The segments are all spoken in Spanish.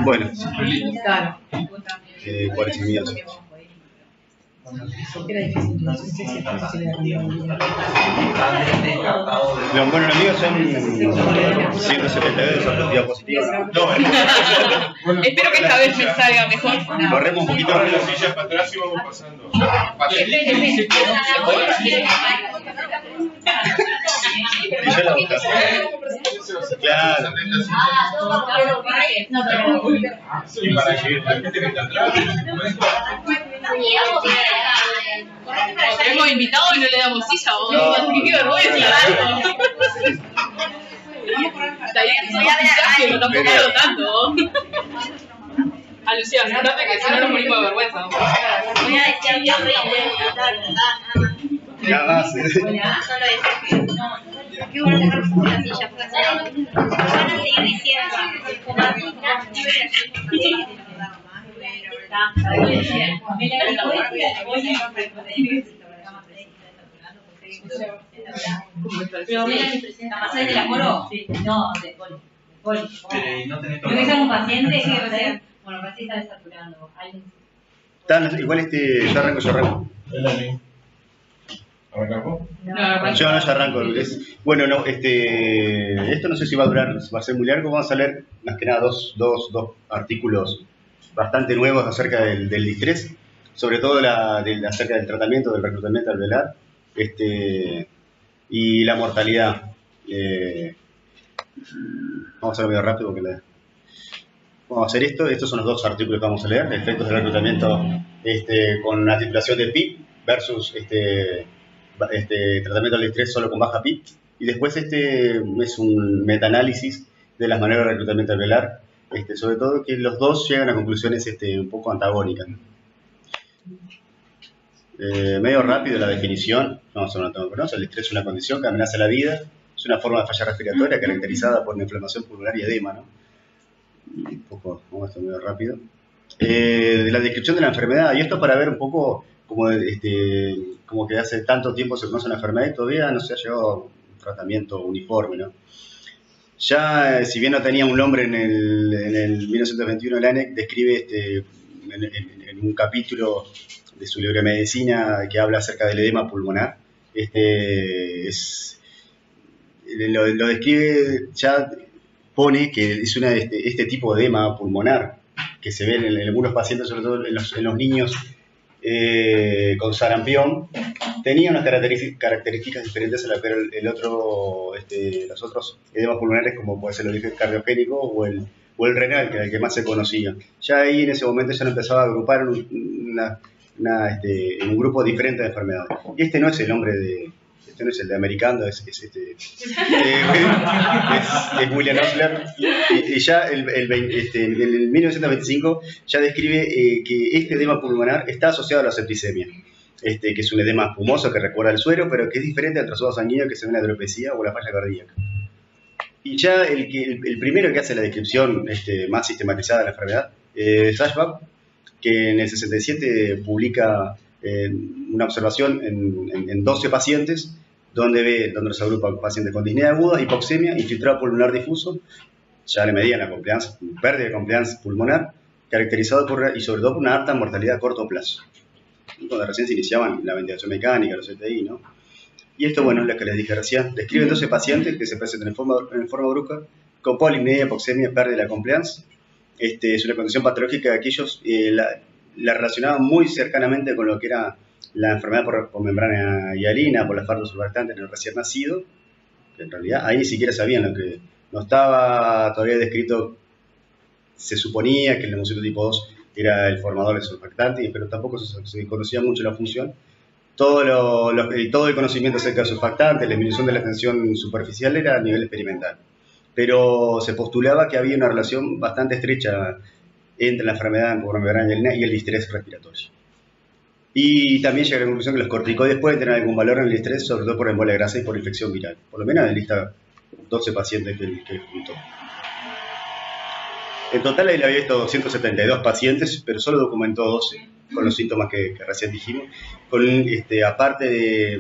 Bueno, Claro. ¿cuál es el mío? Era difícil, no sé si es difícil de cambiar. Bueno, los míos son 172 diapositivas positivas. No, Espero que esta vez me salga mejor. corremos un poquito Ahora las sillas para atrás y vamos pasando. Y yo la busco. Claro. Y para que la gente que está atrás. Hemos invitado y no le damos silla, vos. No. Qué vergüenza. Está bien que somos que no tampoco hablo tanto. A Lucía, fíjate que si no nos morimos de vergüenza. Voy a decir yo Nada más. solo decir que no. Qué bueno dejar la silla pues. Van a seguir diciendo. Pero mira que presenta más de la coro. No, de poli. No tenés Yo que sea un paciente que recién, bueno, recién está desaturando. Igual yo arranco. ¿Arrancamos? Yo arranco. Bueno, no, esto no sé si va a durar, va a ser muy largo. Vamos a leer más que nada dos artículos bastante nuevos acerca del distrés, sobre todo acerca del tratamiento, del reclutamiento alveolar, y la mortalidad. Vamos a hacerlo medio rápido porque vamos a hacer esto. Estos son los dos artículos que vamos a leer: efectos del reclutamiento con una titulación de PIP versus tratamiento del distrés solo con baja PIP. Y después es un metaanálisis de las maneras de reclutamiento alveolar, sobre todo que los dos llegan a conclusiones un poco antagónicas. Medio rápido la definición. Vamos a ver, el distrés es una condición que amenaza la vida, es una forma de falla respiratoria caracterizada por una inflamación pulmonar y edema, ¿no? Un poco, vamos a hacer medio rápido. De la descripción de la enfermedad, y esto para ver un poco como que hace tanto tiempo se conoce la enfermedad y todavía no se ha llegado a un tratamiento uniforme, ¿no? Ya, si bien no tenía un nombre en el 1921, el ANEC describe en un capítulo de su libro de medicina que habla acerca del edema pulmonar. Lo describe, ya pone que es este tipo de edema pulmonar que se ve en algunos pacientes, sobre todo en los niños con sarampión, tenía unas características diferentes a las que los otros edemas pulmonares, como puede ser el origen cardiogénico o el renal, que era el que más se conocía. Ya ahí en ese momento ya no empezaba a agrupar en un grupo diferente de enfermedades. Y no es el nombre no es el de americano, es William Osler, y ya en el 1925 ya describe que este edema pulmonar está asociado a la septicemia, que es un edema espumoso que recuerda al suero, pero que es diferente al trastorno sanguíneo que se ve en la hidropesía o la falla cardíaca. Y ya el primero que hace la descripción más sistematizada de la enfermedad es Ashbach, que en el 67 publica una observación en 12 pacientes donde los agrupa pacientes con disnea aguda, hipoxemia, infiltrado pulmonar difuso, ya le medían la compliance, pérdida de compliance pulmonar, caracterizado y sobre todo por una alta mortalidad a corto plazo. Cuando recién se iniciaban la ventilación mecánica, los CTI, ¿no? Y esto, bueno, es lo que les dije recién. Describen 12 pacientes que se presentan en forma brusca con polimnia, hipoxemia, pérdida de la compliance. Es una condición patológica que ellos la relacionaban muy cercanamente con lo que era la enfermedad por membrana hialina, por la fardo surfactante en el recién nacido, que en realidad ahí ni siquiera sabían lo que no estaba todavía descrito. Se suponía que el leucocito tipo 2 era el formador del surfactante, pero tampoco se conocía mucho la función. Todo el conocimiento acerca del surfactante, la disminución de la tensión superficial era a nivel experimental, pero se postulaba que había una relación bastante estrecha entre la enfermedad por membrana hialina y el distrés respiratorio. Y también llega a la conclusión que los corticoides pueden tener algún valor en el distrés, sobre todo por embolia grasa y por infección viral. Por lo menos en lista 12 pacientes que juntó. En total él había visto 272 pacientes, pero solo documentó 12 con los síntomas que recién dijimos, aparte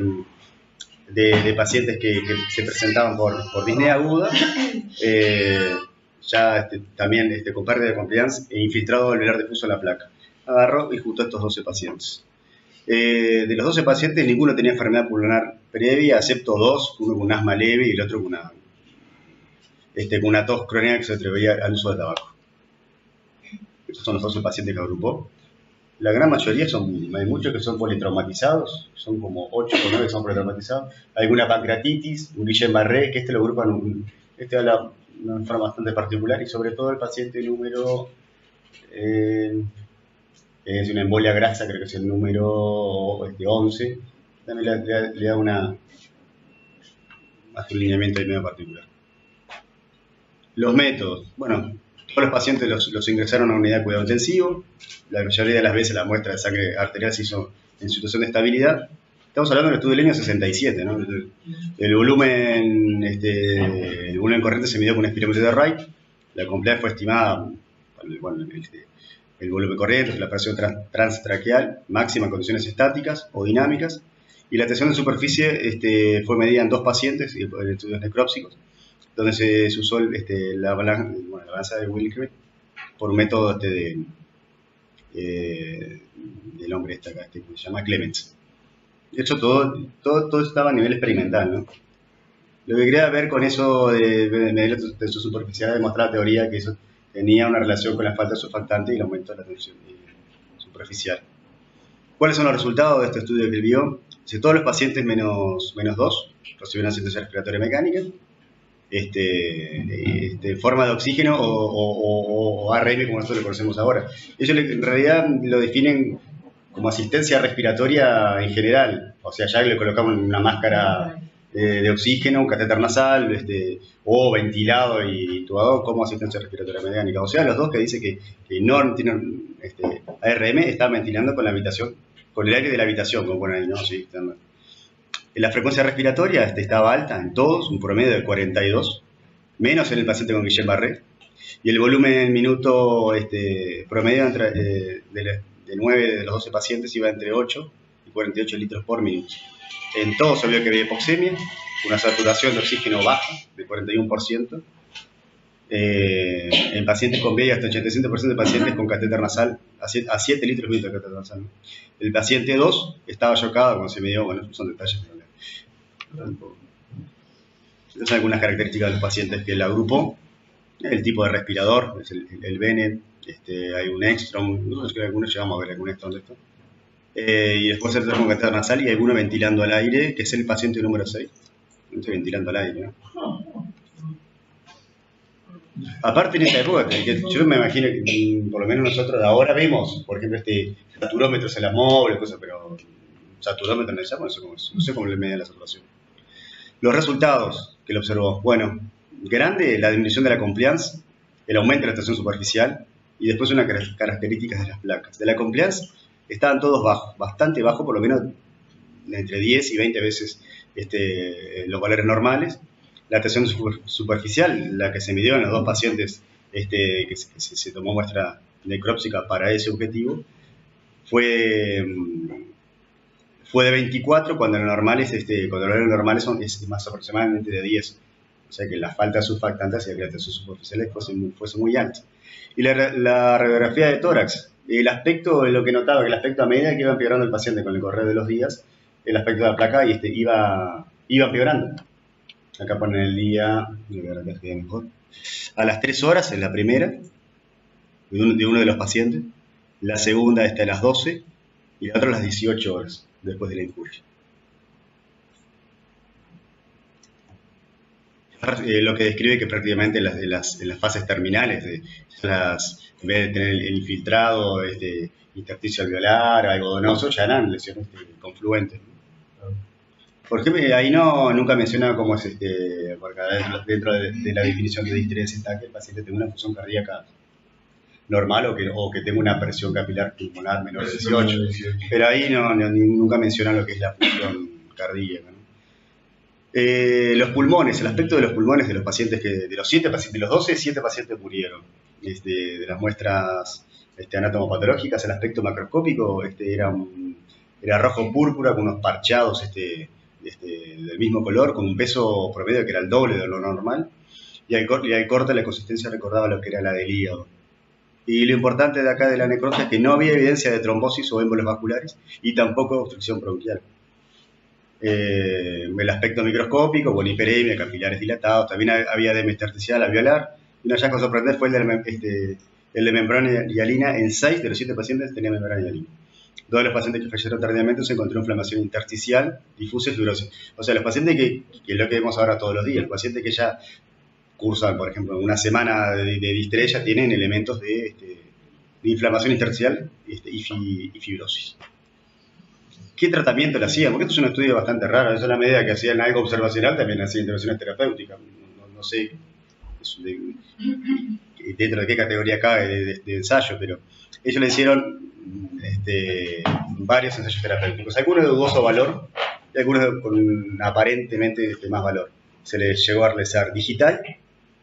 de pacientes que se presentaban por disnea aguda, ya también con pérdida de compliance e infiltrado alveolar difuso en la placa. Agarró y juntó a estos 12 pacientes. De los 12 pacientes, ninguno tenía enfermedad pulmonar previa, excepto 2, uno con un asma leve y el otro con una tos crónica que se atribuía al uso de tabaco. Estos son los 12 pacientes que agrupó. La gran mayoría hay muchos que son politraumatizados, son como 8 o 9 que son politraumatizados. Hay una pancreatitis, un Guillain-Barré, que lo agrupan, habla de una forma bastante particular, y sobre todo el paciente número, es una embolia grasa, creo que es el número 11, también le da un lineamiento ahí medio particular. Los métodos, bueno, todos los pacientes los ingresaron a una unidad de cuidado intensivo. La mayoría de las veces la muestra de sangre arterial se hizo en situación de estabilidad. Estamos hablando del estudio del año 67, ¿no? El volumen corriente se midió con un espirómetro de Wright. La compliance fue estimada, el volumen corriente, la presión transtraqueal máxima en condiciones estáticas o dinámicas. Y la tensión de superficie fue medida en 2 pacientes en estudios necrópsicos, donde se usó la balanza de Wilcke por un método del hombre que se llama Clements. De hecho, todo estaba a nivel experimental, ¿no? Lo que quería ver con eso de medir la tensión superficial es demostrar la teoría que eso tenía una relación con la falta de surfactante y el aumento de la tensión superficial. ¿Cuáles son los resultados de este estudio que él vio? Si todos los pacientes menos 2 recibieron asistencia respiratoria mecánica, forma de oxígeno o ARM como nosotros lo conocemos ahora. Ellos en realidad lo definen como asistencia respiratoria en general, o sea, ya le colocamos una máscara de oxígeno, un catéter nasal, o ventilado y intubado como asistencia respiratoria mecánica. O sea, los dos que dice que no tienen ARM están ventilando con la habitación, con el aire de la habitación, como ponen ahí, ¿no? Sí, la frecuencia respiratoria estaba alta en todos, un promedio de 42, menos en el paciente con Guillain-Barré, y el volumen minuto promedio de 9 de los 12 pacientes iba entre 8 y 48 litros por minuto. En todos se vio que había hipoxemia, una saturación de oxígeno baja de 41%. En pacientes con VIH, hasta 87% de pacientes con catéter nasal, a 7 litros por minuto de catéter nasal. El paciente 2 estaba chocado cuando se midió, bueno, son detalles. Estas son algunas características de los pacientes que él agrupó. El tipo de respirador, es el Bennett, hay un Ekstrom, no sé, algunos llegamos a ver algún Ekstrom de esto. Y después el con catéter nasal y alguno ventilando al aire, que es el paciente número 6. Ventilando al aire, ¿no? Aparte en esa época, yo me imagino que por lo menos nosotros de ahora vemos, por ejemplo, saturómetros en la móvil, cosas, pero saturómetro en el llamo, no sé cómo le medía la saturación. Los resultados que lo observó, bueno, grande la disminución de la compliance, el aumento de la tensión superficial y después unas características de las placas. De la compliance estaban todos bajos, bastante bajos, por lo menos entre 10 y 20 veces los valores normales. La tensión superficial, la que se midió en los 2 pacientes que se tomó muestra necrópsica para ese objetivo, fue de 24 cuando lo normal es cuando lo normal es más aproximadamente de 10. O sea que la falta de surfactante hacía que la tensión superficial fuese muy alta. Y la radiografía de tórax, el aspecto, lo que notaba, que el aspecto a medida que iba empeorando el paciente con el correr de los días, el aspecto de la placa iba empeorando. Acá ponen el día, mejor. A las 3 horas en la primera, de uno de los pacientes, la segunda a las 12 y la otra a las 18 horas después de la injuria. Lo que describe que prácticamente en las fases terminales, en vez de tener el infiltrado, intersticio alveolar, algodonoso, ya eran lesiones confluentes. ¿Por qué ahí nunca menciona cómo es porque dentro de la definición de distrés está que el paciente tenga una función cardíaca normal o que tenga una presión capilar pulmonar menor de 18? Pero ahí nunca menciona lo que es la función cardíaca, ¿no? Los pulmones, el aspecto de los pulmones de los pacientes de los 7 pacientes, de los 12, 7 pacientes murieron. De las muestras anatomopatológicas, el aspecto macroscópico era rojo púrpura con unos parchados del mismo color, con un peso promedio que era el doble de lo normal. y al corte la consistencia recordaba lo que era la del hígado. Y lo importante de acá de la necrosis es que no había evidencia de trombosis o émbolos vasculares y tampoco obstrucción bronquial. El aspecto microscópico, bueno, hiperemia, capilares dilatados, también había edema intersticial alveolar. Y un hallazgo sorprendente fue el de membrana hialina. En 6 de los 7 pacientes tenían membrana hialina. 2 de los pacientes que fallecieron tardíamente se encontró inflamación intersticial, difusa y fibrosis. O sea, los pacientes que es lo que vemos ahora todos los días, los pacientes que ya cursan, por ejemplo, una semana de distrés, ya tienen elementos de inflamación intersticial y fibrosis. ¿Qué tratamiento le hacían? Porque esto es un estudio bastante raro. Eso, en la medida que hacían algo observacional, también hacían intervenciones terapéuticas. No sé dentro de qué categoría cae de ensayo, pero ellos le hicieron varios ensayos terapéuticos. Algunos de dudoso valor y algunos con aparentemente más valor. Se les llegó a realizar digital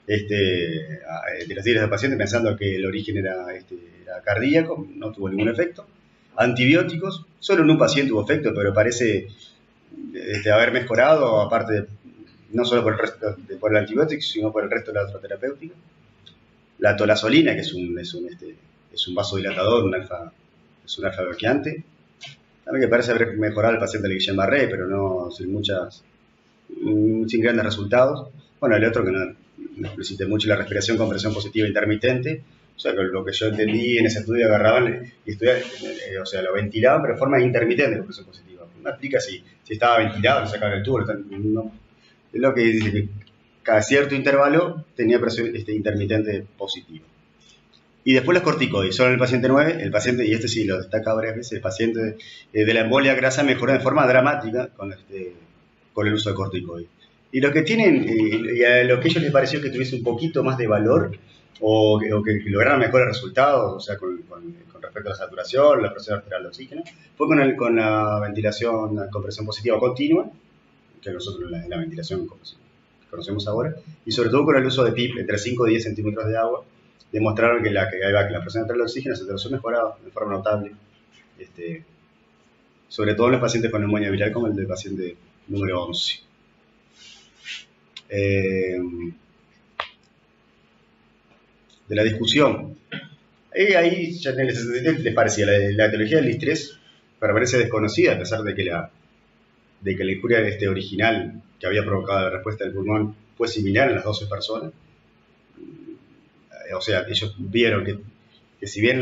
de los diarios del paciente pensando que el origen era cardíaco, no tuvo ningún efecto. Antibióticos, solo en un paciente hubo efecto, pero parece haber mejorado, aparte no solo por el antibiótico, sino por el resto de la terapéutica. La tolazolina, que es un vasodilatador, es un alfa bloqueante, también que parece haber mejorado el paciente de Guillain-Barré, pero no sin grandes resultados. Bueno, el otro que no explicité mucho, la respiración con presión positiva intermitente. O sea, lo que yo entendí en ese estudio, agarraban y estudiaban, lo ventilaban, pero de forma intermitente con presión positiva. No explica si estaba ventilado, le sacaban el tubo. No. Es lo que dice que cada cierto intervalo tenía presión intermitente positiva. Y después los corticoides. Solo en el paciente 9, el paciente, y sí lo destaca varias veces, el paciente de la embolia grasa mejoró de forma dramática con el uso de corticoides. Y lo que tienen, y a lo que a ellos les pareció que tuviese un poquito más de valor, o que lograran mejores resultados, o sea, con respecto a la saturación, la presión arterial de oxígeno, fue con la ventilación con presión positiva continua, que nosotros la ventilación que conocemos ahora, y sobre todo con el uso de PIP entre 5 y 10 centímetros de agua, demostraron que la presión arterial de oxígeno, la saturación mejoraba de forma notable, sobre todo en los pacientes con neumonía viral, como el del paciente número 11. De la discusión. Ahí ya en el 67 les parecía la etiología del distrés permanece desconocida, a pesar de que la injuria original que había provocado la respuesta del pulmón fue similar en las 12 personas. O sea, ellos vieron que si bien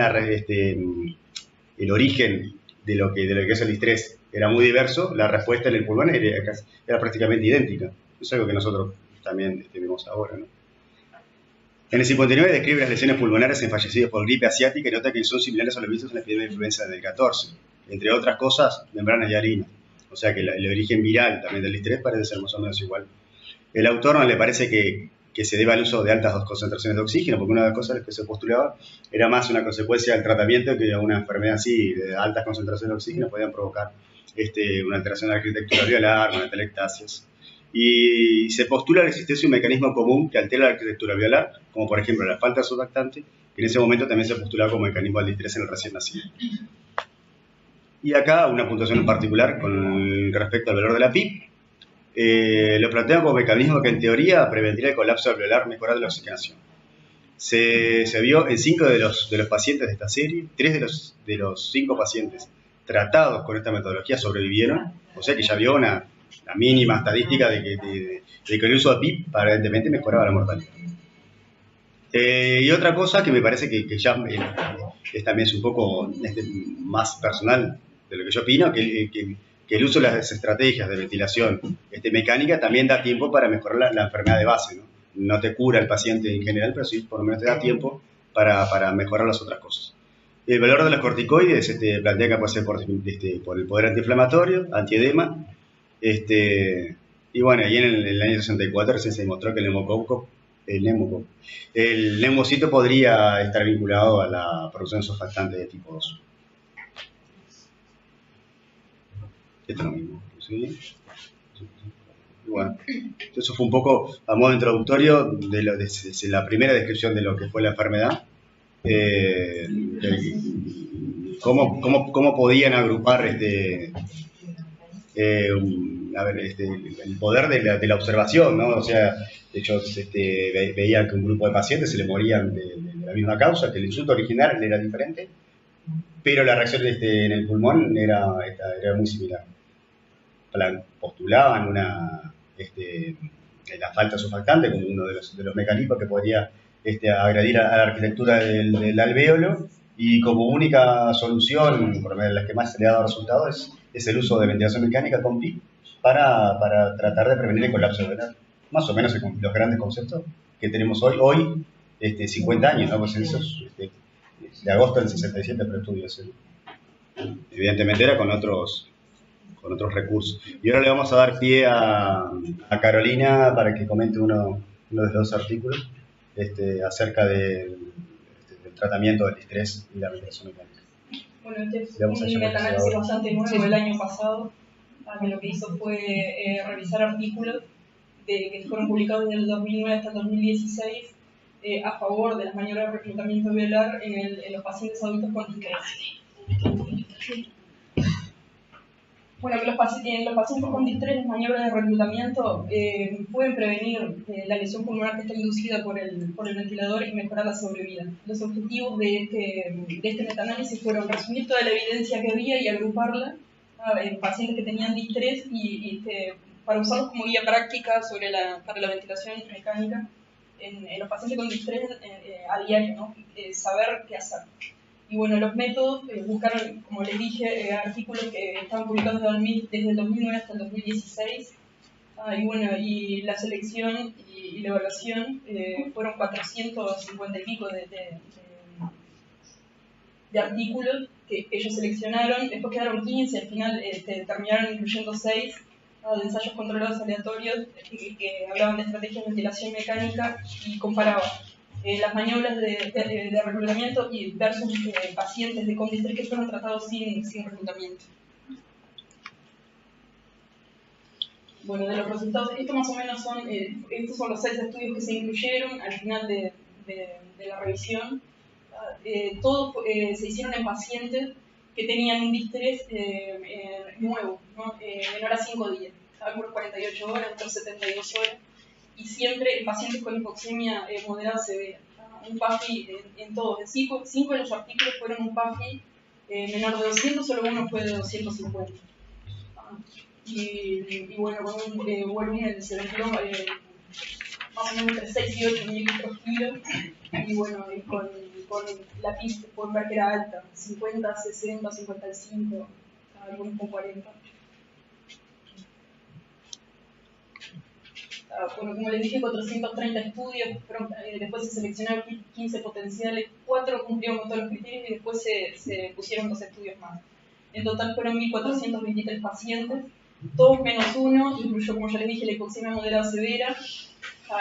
el origen de lo que es el distrés era muy diverso, la respuesta en el pulmón era prácticamente idéntica. Es algo que nosotros también vemos ahora, ¿no? En el 59 describe las lesiones pulmonares en fallecidos por gripe asiática y nota que son similares a los vistos en la epidemia de influenza del 14. Entre otras cosas, membrana hialina. O sea que el origen viral también del distrés parece ser más o menos igual. El autor no le parece que se deba al uso de altas concentraciones de oxígeno, porque una de las cosas que se postulaba era más una consecuencia del tratamiento que una enfermedad así de altas concentraciones de oxígeno podían provocar una alteración de la arquitectura alveolar, una atelectasias. Y se postula la existencia de un mecanismo común que altera la arquitectura alveolar, como por ejemplo la falta de surfactante, que en ese momento también se postulaba como mecanismo del distrés en el recién nacido. Y acá una puntuación en particular con respecto al valor de la PIP. Lo plantean como mecanismo que en teoría prevendría el colapso alveolar mejorando la oxigenación. Se vio en 5 de los pacientes de esta serie, 3 de los 5 pacientes tratados con esta metodología sobrevivieron, o sea que ya vio una mínima estadística de que el uso de PIP aparentemente mejoraba la mortalidad. Y otra cosa que me parece que ya también es un poco más personal de lo que yo opino, que el uso de las estrategias de ventilación mecánica también da tiempo para mejorar la enfermedad de base, ¿no? No te cura el paciente en general, pero sí por lo menos te da tiempo para mejorar las otras cosas. El valor de los corticoides plantea que puede ser por el poder antiinflamatorio, antiedema, y bueno, ahí en el año 64 recién se demostró que el neumocito podría estar vinculado a la producción de surfactante de tipo 2. Esto es lo mismo, ¿sí? Bueno, eso fue un poco a modo introductorio de la primera descripción de lo que fue la enfermedad. Cómo podían agrupar a ver, el poder de la observación, ¿no? O sea, ellos veían que un grupo de pacientes se le morían de la misma causa, que el insulto original era diferente, pero la reacción en el pulmón era muy similar. Postulaban la falta surfactante como uno de los mecanismos que podría agredir a la arquitectura del alvéolo, y como única solución, por lo menos la que más se le ha dado resultado, es el uso de ventilación mecánica con PIP para tratar de prevenir el colapso alveolar. Más o menos los grandes conceptos que tenemos hoy 50 años, ¿no? Pues eso es de agosto del 67 el estudio ese. Evidentemente era con otros recursos. Y ahora le vamos a dar pie a Carolina para que comente uno de los dos artículos acerca del tratamiento del estrés y la ventilación mecánica. Bueno, este es un metaanálisis bastante nuevo del año pasado, que lo que hizo fue revisar artículos que fueron publicados desde el 2009 hasta el 2016 a favor de las maniobras de reclutamiento alveolar en los pacientes adultos con distrés. Bueno, que los pacientes con distrés, las maniobras de reclutamiento pueden prevenir la lesión pulmonar que está inducida por el ventilador y mejorar la sobrevida. Los objetivos de este metaanálisis fueron resumir toda la evidencia que había y agruparla en pacientes que tenían distrés y para usarlos como guía práctica para la ventilación mecánica en los pacientes con distrés a diario, ¿no? Saber qué hacer. Y bueno, los métodos buscaron, como les dije, artículos que estaban publicados desde el 2009 hasta el 2016. Y bueno, y la selección y la evaluación fueron 450 y pico de artículos que ellos seleccionaron. Después quedaron 15, al final terminaron incluyendo 6 de ensayos controlados aleatorios que hablaban de estrategias de ventilación mecánica y comparaban las maniobras de reclutamiento y versus pacientes con distrés que fueron tratados sin reclutamiento. Bueno, de los resultados, esto más o menos estos son los 6 estudios que se incluyeron al final de la revisión. Todos se hicieron en pacientes que tenían un distrés nuevo, ¿no? Menor a 5 días, algunos 48 horas, otros 72 horas. Y siempre en pacientes con hipoxemia moderada severa. Un PAFI en todos. De 5 de los artículos fueron un PAFI menor de 200, solo uno fue de 250. Y bueno, con un volumen se vendió más o menos entre 6 y 8 mililitros kilo. Y bueno, con la pista pueden ver que era alta, 50, 60, 55, algunos con 40. Bueno, como les dije, 430 estudios, pero después se seleccionaron 15 potenciales, 4 cumplieron con todos los criterios y después se pusieron 2 estudios más. En total fueron 1.423 pacientes, todos menos uno, incluyó, como ya les dije, la hipoxemia moderada severa,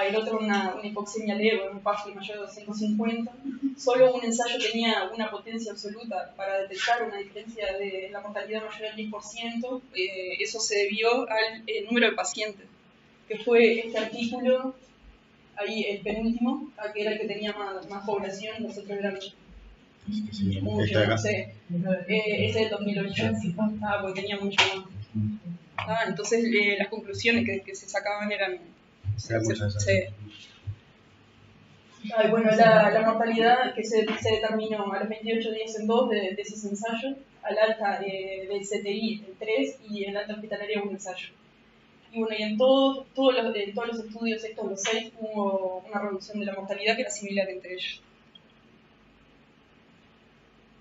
el otro una hipoxemia leve, un PAFI mayor de 250. Solo un ensayo tenía una potencia absoluta para detectar una diferencia de la mortalidad mayor del 10%, eso se debió al número de pacientes, que fue este artículo, ahí el penúltimo, que era el que tenía más población, los otros eran mucho, no sé, ese del 2008, porque tenía mucho más. Entonces las conclusiones que se sacaban eran... bueno, la mortalidad que se determinó a los 28 días en 2 de esos ensayos, al alta del CTI en 3 y en alta hospitalaria un ensayo. Y bueno, y en todos los estudios, estos los 6, hubo una reducción de la mortalidad que era similar entre ellos.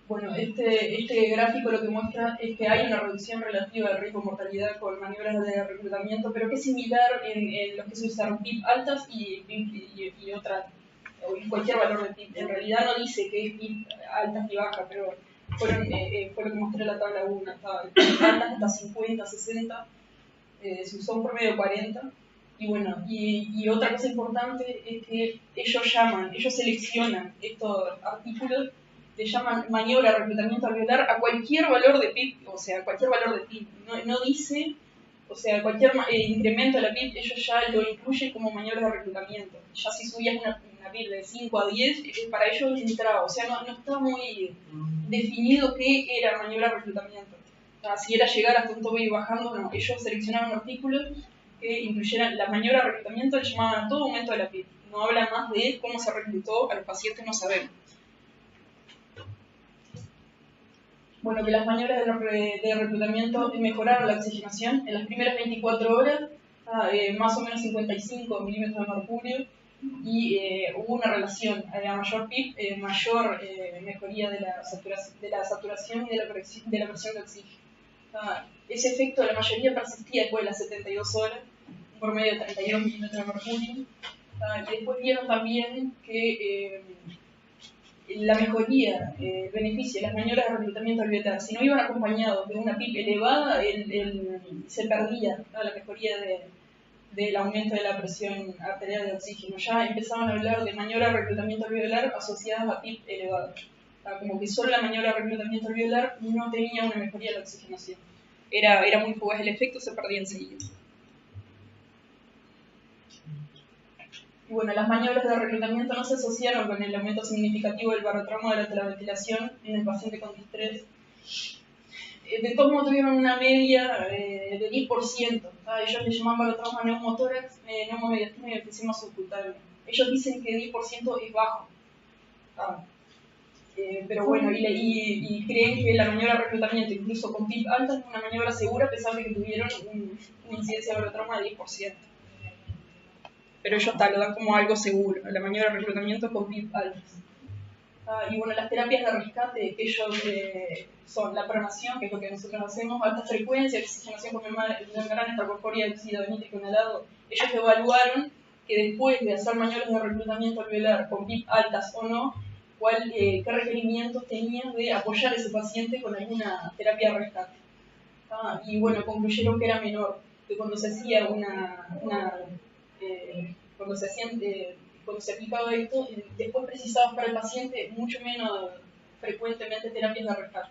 Bueno, este gráfico lo que muestra es que hay una reducción relativa del riesgo de mortalidad con maniobras de reclutamiento, pero que es similar en los que se usaron PIP altas y cualquier valor de PIP. En realidad no dice que es PIP altas y bajas, pero fue lo que mostré en la tabla 1. Altas hasta 50, 60. Se usó un promedio de 40, y bueno, y otra cosa importante es que ellos seleccionan estos artículos, le llaman maniobra de reclutamiento alveolar a cualquier valor de PIP, o sea, cualquier valor de PIP, no dice, o sea, cualquier incremento de la PIP, ellos ya lo incluyen como maniobra de reclutamiento. Ya si subías una PIP de 5 a 10, para ellos entraba, o sea, no está muy definido qué era maniobra de reclutamiento. Si era llegar hasta un tope y bajando, no. Ellos seleccionaron artículos que incluyeran la maniobra de reclutamiento, le llamaban a todo aumento de la PIB. No hablan más de cómo se reclutó a los pacientes, no sabemos. Bueno, que las maniobras de reclutamiento mejoraron la oxigenación en las primeras 24 horas, más o menos 55 milímetros de mercurio, y hubo una relación a mayor PIB, mayor mejoría de la saturación y de la presión de oxígeno. Ese efecto la mayoría persistía después de las 72 horas, un promedio de 32 milímetros de mercurio, y después vieron también que la mejoría, el beneficio de las maniobras de reclutamiento alveolar, si no iban acompañados de una PIB elevada, se perdía la mejoría del aumento de la presión arterial de oxígeno. Ya empezaban a hablar de maniobras de reclutamiento alveolar asociadas a PIB elevada. Como que solo la maniobra de reclutamiento alveolar no tenía una mejoría de la oxigenación. Era muy fugaz el efecto, se perdía enseguida. Y bueno, las maniobras de reclutamiento no se asociaron con el aumento significativo del barotrauma durante la ventilación en el paciente con distrés. De todos modos tuvieron una media de 10%. Ellos le llaman barotrauma neumotórax, neumomediastenia y enfisema subcutáneo. Ellos dicen que 10% es bajo. Pero bueno, y creen que la maniobra de reclutamiento, incluso con PIB alta, es una maniobra segura a pesar de que tuvieron una incidencia de barotrauma de 10%. Pero ellos lo dan como algo seguro, la maniobra de reclutamiento con PIB altas. Y bueno, las terapias de rescate, que ellos son la pronación, que es lo que nosotros hacemos, alta frecuencia, oxigenación con membrana extracorpórea de óxido nítrico inhalado. Ellos evaluaron que después de hacer maniobras de reclutamiento alveolar con PIB altas o no, qué requerimientos tenían de apoyar a ese paciente con alguna terapia de rescate. Y bueno, concluyeron que era menor, que cuando se hacía cuando se aplicaba esto, después precisaba para el paciente mucho menos frecuentemente terapias de rescate.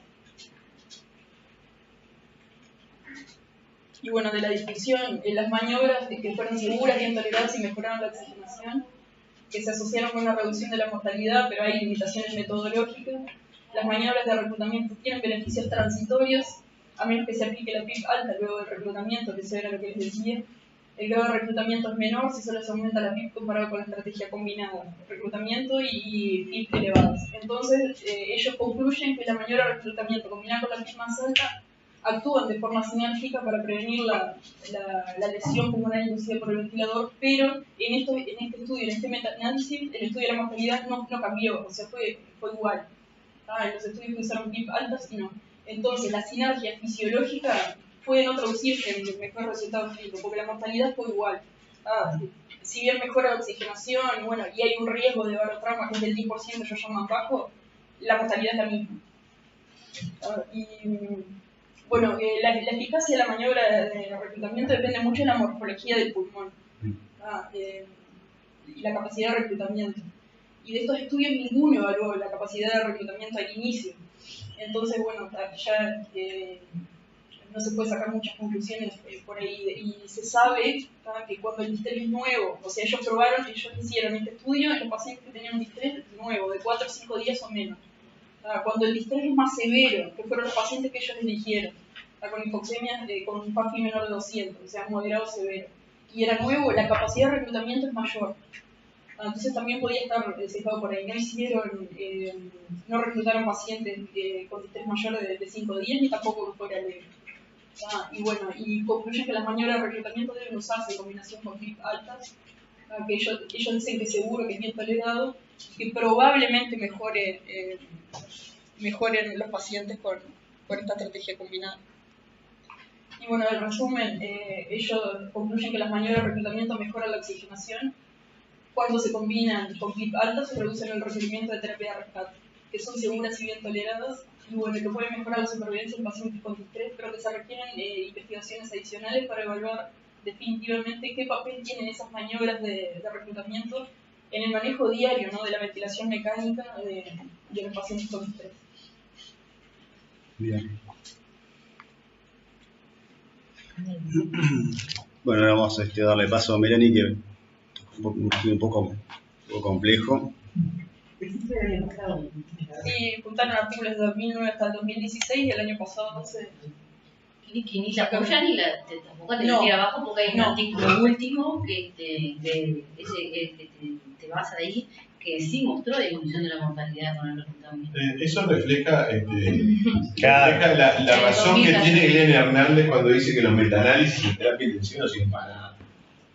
Y bueno, de la discusión, las maniobras que fueron seguras, bien toleradas y mejoraron la oxigenación, que se asociaron con una reducción de la mortalidad, pero hay limitaciones metodológicas. Las maniobras de reclutamiento tienen beneficios transitorios, a menos que se aplique la PIB alta luego del reclutamiento, que eso era lo que les decía. El grado de reclutamiento es menor si solo se aumenta la PIB comparado con la estrategia combinada, reclutamiento y PIB elevadas. Entonces, ellos concluyen que la maniobra de reclutamiento combinada con la PIB más alta actúan de forma sinérgica para prevenir la lesión pulmonar inducida por el ventilador, pero en este estudio, en este meta-análisis, el estudio de la mortalidad no cambió, o sea, fue igual. En los estudios que usaron PIB altas y no. Entonces, la sinergia fisiológica puede no traducirse en mejor resultado clínico, porque la mortalidad fue igual. Si bien mejora la oxigenación, bueno, y hay un riesgo de barotrauma que es del 10%, yo llamo bajo, la mortalidad es la misma. Bueno, la eficacia de la maniobra de reclutamiento depende mucho de la morfología del pulmón y la capacidad de reclutamiento. Y de estos estudios ninguno evaluó la capacidad de reclutamiento al inicio. Entonces, bueno, ya no se puede sacar muchas conclusiones por ahí. Y se sabe que cuando el distrés es nuevo, o sea, ellos hicieron este estudio en los pacientes que tenían un distrés nuevo, de 4 o 5 días o menos. Cuando el distrés es más severo, que fueron los pacientes que ellos eligieron, con hipoxemia con un PAFI menor de 200, o sea, moderado o severo, y era nuevo, la capacidad de reclutamiento es mayor. Entonces también podía estar sesgado por ahí. No reclutaron pacientes con distrés mayor de 5 días, ni tampoco que fuera leve. Y bueno, y concluyen que las maniobras de reclutamiento deben usarse en combinación con PIB altas, que ellos dicen que seguro que es bien tolerado, que probablemente mejoren los pacientes con esta estrategia combinada. Y bueno, en resumen, ellos concluyen que las maniobras de reclutamiento mejoran la oxigenación. Cuando se combinan con PIB altas, se reducen el requerimiento de terapia de rescate, que son seguras y bien toleradas, y bueno, que pueden mejorar la supervivencia en pacientes con distrés, pero que se requieren investigaciones adicionales para evaluar definitivamente qué papel tienen esas maniobras de reclutamiento en el manejo diario, ¿no?, de la ventilación mecánica de los pacientes con distrés. Bien. Bueno, ahora vamos a darle paso a Melanie, que es un poco complejo. Sí, juntaron artículos de 2009 hasta el 2016 y el año pasado Y que ni la apoyan ni tampoco te No. tira abajo porque hay un No. artículo último que te vas ahí que sí mostró disminución de la mortalidad con el reclutamiento. Eso refleja, Claro. refleja la El razón que 2014. tiene Elena Hernández cuando dice que los metaanálisis en terapia intensiva no sirven para nada.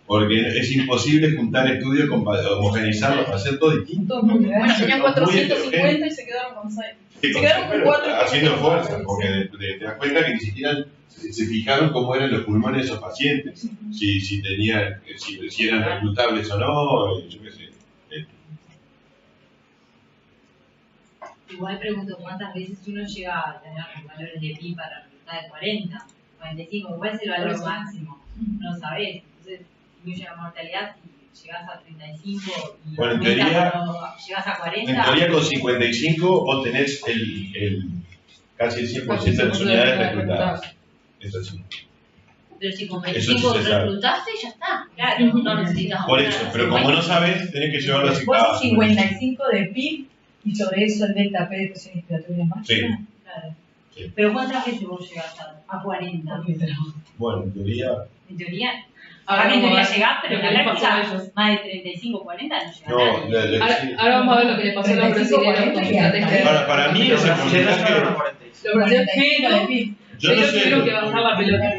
Porque es imposible juntar estudios, homogeneizarlos, hacer todo distinto. Bueno, tenían Muy 450 heterogéneo. y se quedaron con 6. Sí, Se quedaron con pero 4. haciendo fuerza, porque te das cuenta que ni siquiera se fijaron cómo eran los pulmones de esos pacientes, si tenían, si eran reclutables o no, yo qué sé. Igual pregunto cuántas veces uno llega a tener valores de pi para reclutar de 40, 45, igual es el valor máximo, no lo sabés. Entonces, disminuye la mortalidad y llegás a 35 y Bueno, en aumenta teoría- cuando llegás a En 40. teoría con 55 vos tenés casi el 100% de las unidades reclutadas. Es así. Pero si con Eso 25 sí se sabe. reclutaste, ya está. Claro, no necesitas Por aumentar eso, a pero como 50. no sabes, tenés que llevarlo así. Después 55 de PIB y sobre eso el delta P de presión inspiratoria máxima. Claro. Sí. Pero ¿cuántas veces vos llegás a 40? Bueno, en teoría. En teoría, Ahora ahora en teoría vamos a ver llegás, pero lo en que la les pasó a práctica, ellos. más de 35, 40 no llega No, nadie. Ahora vamos a ver lo que le pasó a los 35, brasileños con 40 su estrategia. Para mí ese porcentaje. Los brasileños, 45 de PIB. Yo no tuvieron que sé. bajar la pelota.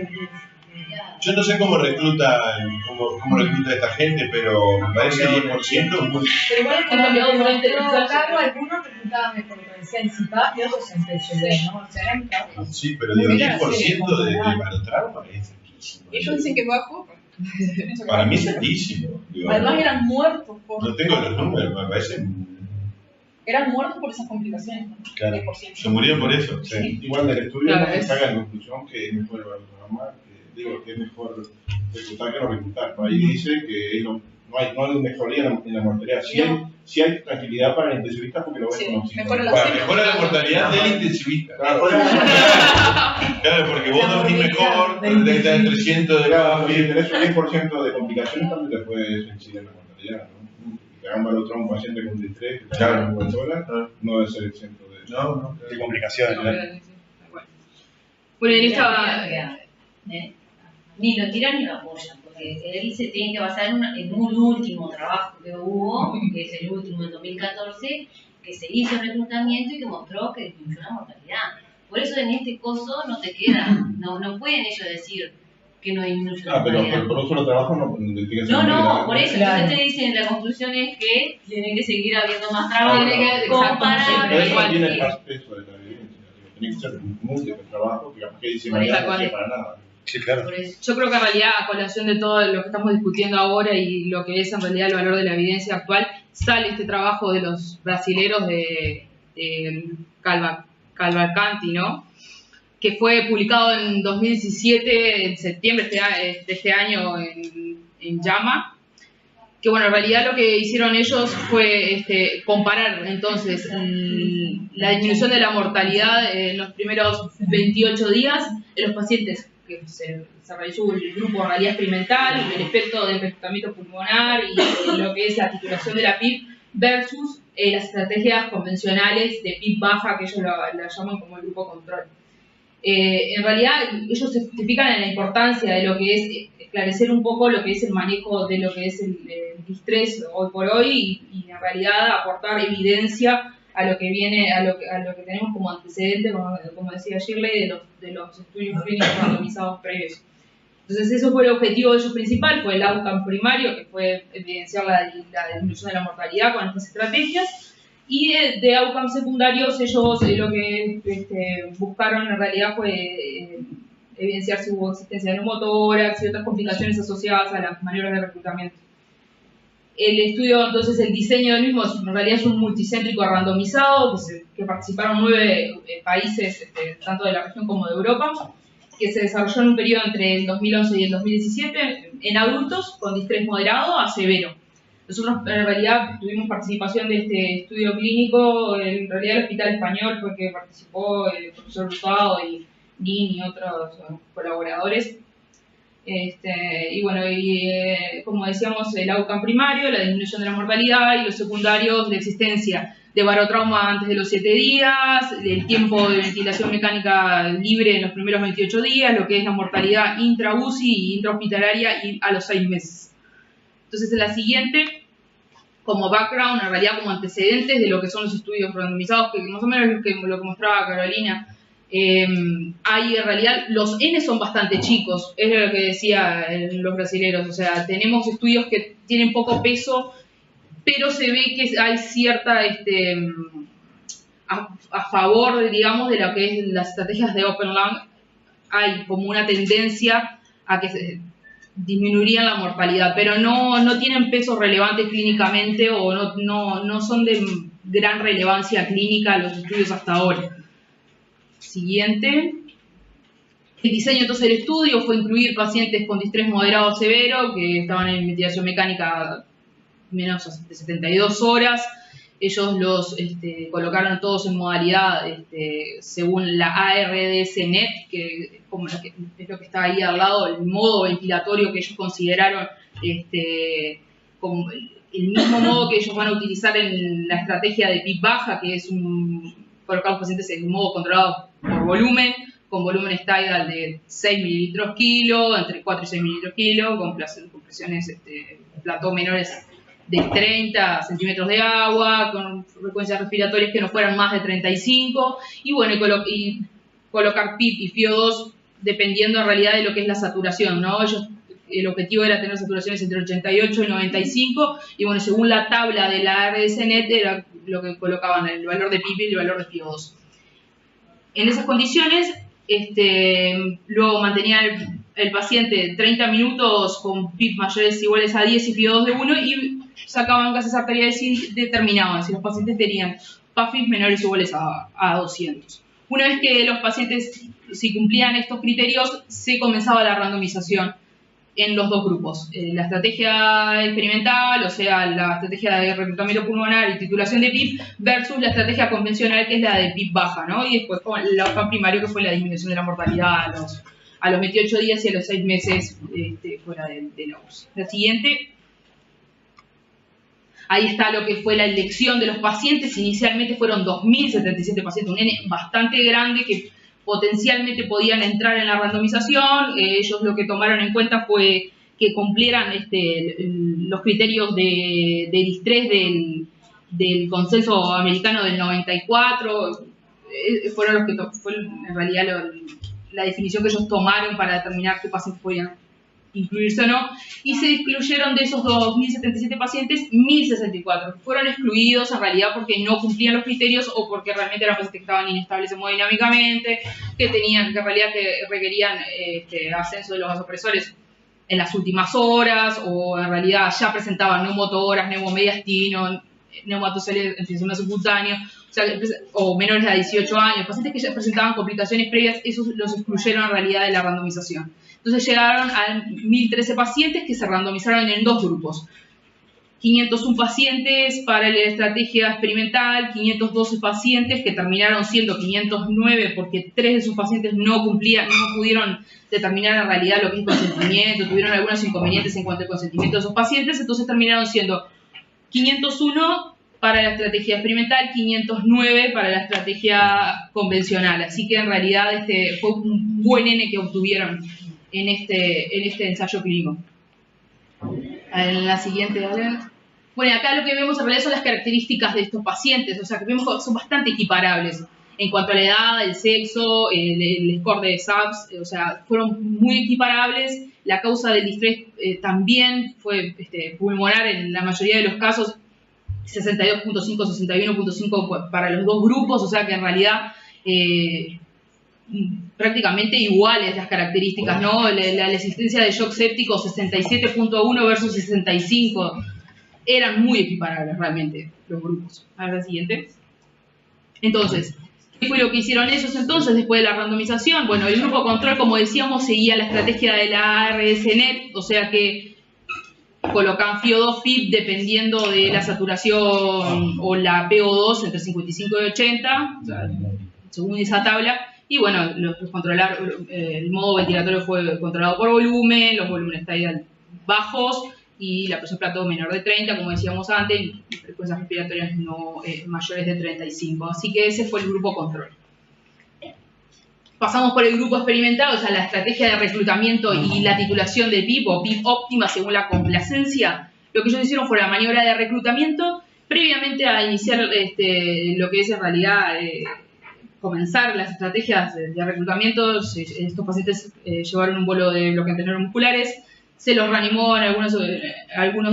Yo no sé cómo recluta esta gente, pero me parece 10% muy. Pero igual es como Cambiado durante el Carlos, ensayo. algunos reclutaban de conferencia en CIPAP y otros en PCD, ¿no? O sea, eran casos. Sí, pero digo, 10% de malotrauma es altísimo. Ellos dicen que bajo. Para mí es altísimo. Digo, Además eran muertos por. no tengo los números, me parece. Eran muertos por esas complicaciones. ¿no? Claro. 10%. Se murieron por eso. Sí. Igual del estudio Claro, no se es- saca la conclusión que es mejor evaluar, que es mejor reclutar que no reclutar. Por ahí dice que no hay mejoría en la mortalidad. Sí hay tranquilidad para el intensivista porque lo ves Sí, con oxígeno. mejora la Bueno, sepsis. mejora la mortalidad del intensivista. Claro, Claro, porque vos dormís mejor, tenés 300 de claro, si cambio. tenés un 10% de complicaciones también te puedes incidir en la mortalidad. ¿no? Que hagan valotrar un paciente con D3, que Claro. con sola, no debe ser exento de eso. No, Qué complicaciones, ¿no? Bueno, en esta. Ni lo tiran ni lo apoyan, porque él se tiene que basar en un último trabajo que hubo, que es el último en 2014, que se hizo el reclutamiento y que mostró que disminuyó la mortalidad. Por eso en este coso no te queda, no pueden ellos decir que no disminuye la Pero mortalidad. por un solo trabajo no tiene que ser No, muy no, grave. por eso. Claro. Entonces te dicen, la conclusión es que tiene que seguir habiendo más trabajo Tiene que- como exacto, para sí, Pero eso igual, no tiene sí. más peso de la evidencia. Tiene que ser múltiples trabajos que capaz que dice Por mañana eso, no sirve ¿cuál? para nada. Sí, claro. por eso. Yo creo que en realidad, a colación de todo lo que estamos discutiendo ahora y lo que es en realidad el valor de la evidencia actual, sale este trabajo de los brasileros de Cavalcanti, ¿no? Que fue publicado en 2017, en septiembre de este año en JAMA. Que bueno, en realidad lo que hicieron ellos fue comparar entonces la disminución de la mortalidad en los primeros 28 días en los pacientes que se realizó el grupo en realidad experimental, el efecto del reclutamiento pulmonar y lo que es la titulación de la PIB versus las estrategias convencionales de PIB baja, que ellos la llaman como el grupo control. En realidad ellos se fijan en la importancia de lo que es esclarecer un poco lo que es el manejo de lo que es el distrés hoy por hoy y en realidad aportar evidencia a lo que viene, a lo que tenemos como antecedente, como decía Shirley, de los estudios clínicos randomizados previos. Entonces eso fue el objetivo de ellos principal, fue el outcome primario, que fue evidenciar la disminución de la mortalidad con estas estrategias. Y de outcomes secundarios, ellos lo que buscaron en realidad fue evidenciar si hubo existencia de neumotórax y otras complicaciones asociadas a las maniobras de reclutamiento. El estudio, entonces, el diseño del mismo, en realidad es un multicéntrico randomizado, que participaron 9 países, tanto de la región como de Europa, que se desarrolló en un periodo entre el 2011 y el 2017 en adultos con distrés moderado a severo. Nosotros en realidad tuvimos participación de este estudio clínico, en realidad el Hospital Español fue que participó el profesor Rutado y Guin y otros colaboradores. Y bueno, como decíamos, el outcome primario, la disminución de la mortalidad y los secundarios, la existencia de barotrauma antes de los 7 días, el tiempo de ventilación mecánica libre en los primeros 28 días, lo que es la mortalidad intra-UCI y intrahospitalaria y a los 6 meses. Entonces, en la siguiente, como background, en realidad como antecedentes de lo que son los estudios randomizados, que más o menos es lo que mostraba Carolina, hay en realidad, los N son bastante chicos, es lo que decían los brasileros, o sea, tenemos estudios que tienen poco peso, pero se ve que hay cierta, a favor, digamos, de lo que es las estrategias de Open Lung, hay como una tendencia a que se disminuirían la mortalidad, pero no tienen peso relevante clínicamente o no son de gran relevancia clínica los estudios hasta ahora. Siguiente. El diseño entonces del estudio fue incluir pacientes con distrés moderado o severo que estaban en ventilación mecánica menos de 72 horas. Ellos los colocaron todos en modalidad según la ARDS-NET, que es lo que está ahí al lado, el modo ventilatorio que ellos consideraron como el mismo modo que ellos van a utilizar en la estrategia de PIB baja, que es colocar los pacientes en un modo controlado por volumen, con volumen Stydal de 6 mililitros kilo, entre 4 y 6 mililitros kilo, con presiones plató menores de 30 centímetros de agua, con frecuencias respiratorias que no fueran más de 35, y bueno, y colocar PIB y FiO2 dependiendo en realidad de lo que es la saturación, ¿no? El objetivo era tener saturaciones entre 88 y 95, y bueno, según la tabla de la ARDS-NET era lo que colocaban el valor de PIB y el valor de FiO2. En esas condiciones, luego mantenía el paciente 30 minutos con PIB mayores o iguales a 10 y FiO2 de 1 y sacaban gases arteriales y determinaban si los pacientes tenían PAFIs menores o iguales a 200. Una vez que los pacientes, si cumplían estos criterios, se comenzaba la randomización en los dos grupos. La estrategia experimental, o sea, la estrategia de reclutamiento pulmonar y titulación de PIB, versus la estrategia convencional, que es la de PIB baja, ¿no? Y después con el outcome primario, que fue la disminución de la mortalidad a los 28 días y a los 6 meses fuera de la UCI. La siguiente. Ahí está lo que fue la elección de los pacientes. Inicialmente fueron 2.077 pacientes, un N bastante grande que potencialmente podían entrar en la randomización. Ellos lo que tomaron en cuenta fue que cumplieran los criterios de distrés del consenso americano del 94. Fueron los que fue en realidad la definición que ellos tomaron para determinar qué pacientes podían incluirse o no, y se excluyeron de esos 2.077 pacientes 1.064. Fueron excluidos en realidad porque no cumplían los criterios o porque realmente eran pacientes que estaban inestables hemodinámicamente, que en realidad requerían ascenso de los vasopresores en las últimas horas, o en realidad ya presentaban neumotoras, neumomediastino, neumatocele enfisema subcutáneo, o menores de 18 años, pacientes que ya presentaban complicaciones previas. Esos los excluyeron en realidad de la randomización. Entonces llegaron a 1.013 pacientes que se randomizaron en dos grupos. 501 pacientes para la estrategia experimental, 512 pacientes que terminaron siendo 509 porque 3 de sus pacientes no pudieron determinar en realidad lo que es consentimiento, tuvieron algunos inconvenientes en cuanto al consentimiento de esos pacientes, entonces terminaron siendo 501 para la estrategia experimental, 509 para la estrategia convencional. Así que en realidad fue un buen N que obtuvieron en este ensayo clínico. En la siguiente, dale. Bueno, acá lo que vemos en realidad son las características de estos pacientes, o sea, que vemos que son bastante equiparables en cuanto a la edad, el sexo, el score de SAPS, o sea, fueron muy equiparables. La causa del distrés también fue pulmonar en la mayoría de los casos, 62.5, 61.5 para los dos grupos, o sea que en realidad prácticamente iguales las características, ¿no? La existencia de shock séptico 67.1 versus 65 eran muy equiparables realmente los grupos. A ver, la siguiente. Entonces, ¿qué fue lo que hicieron ellos entonces después de la randomización? Bueno, el grupo control, como decíamos, seguía la estrategia de la ARDS-NET, o sea que colocan FiO2 PIB dependiendo de la saturación o la PO2 entre 55 y 80, o sea, según esa tabla. Y bueno, el modo ventilatorio fue controlado por volumen, los volúmenes Tidal bajos y la presión plató menor de 30, como decíamos antes, y frecuencias respiratorias no mayores de 35. Así que ese fue el grupo control. Pasamos por el grupo experimental, o sea, la estrategia de reclutamiento y la titulación de PIP o PIP óptima según la complacencia. Lo que ellos hicieron fue la maniobra de reclutamiento previamente a iniciar lo que es en realidad comenzar las estrategias de reclutamiento. Estos pacientes llevaron un vuelo de bloqueo neuromusculares, se los reanimó en algunos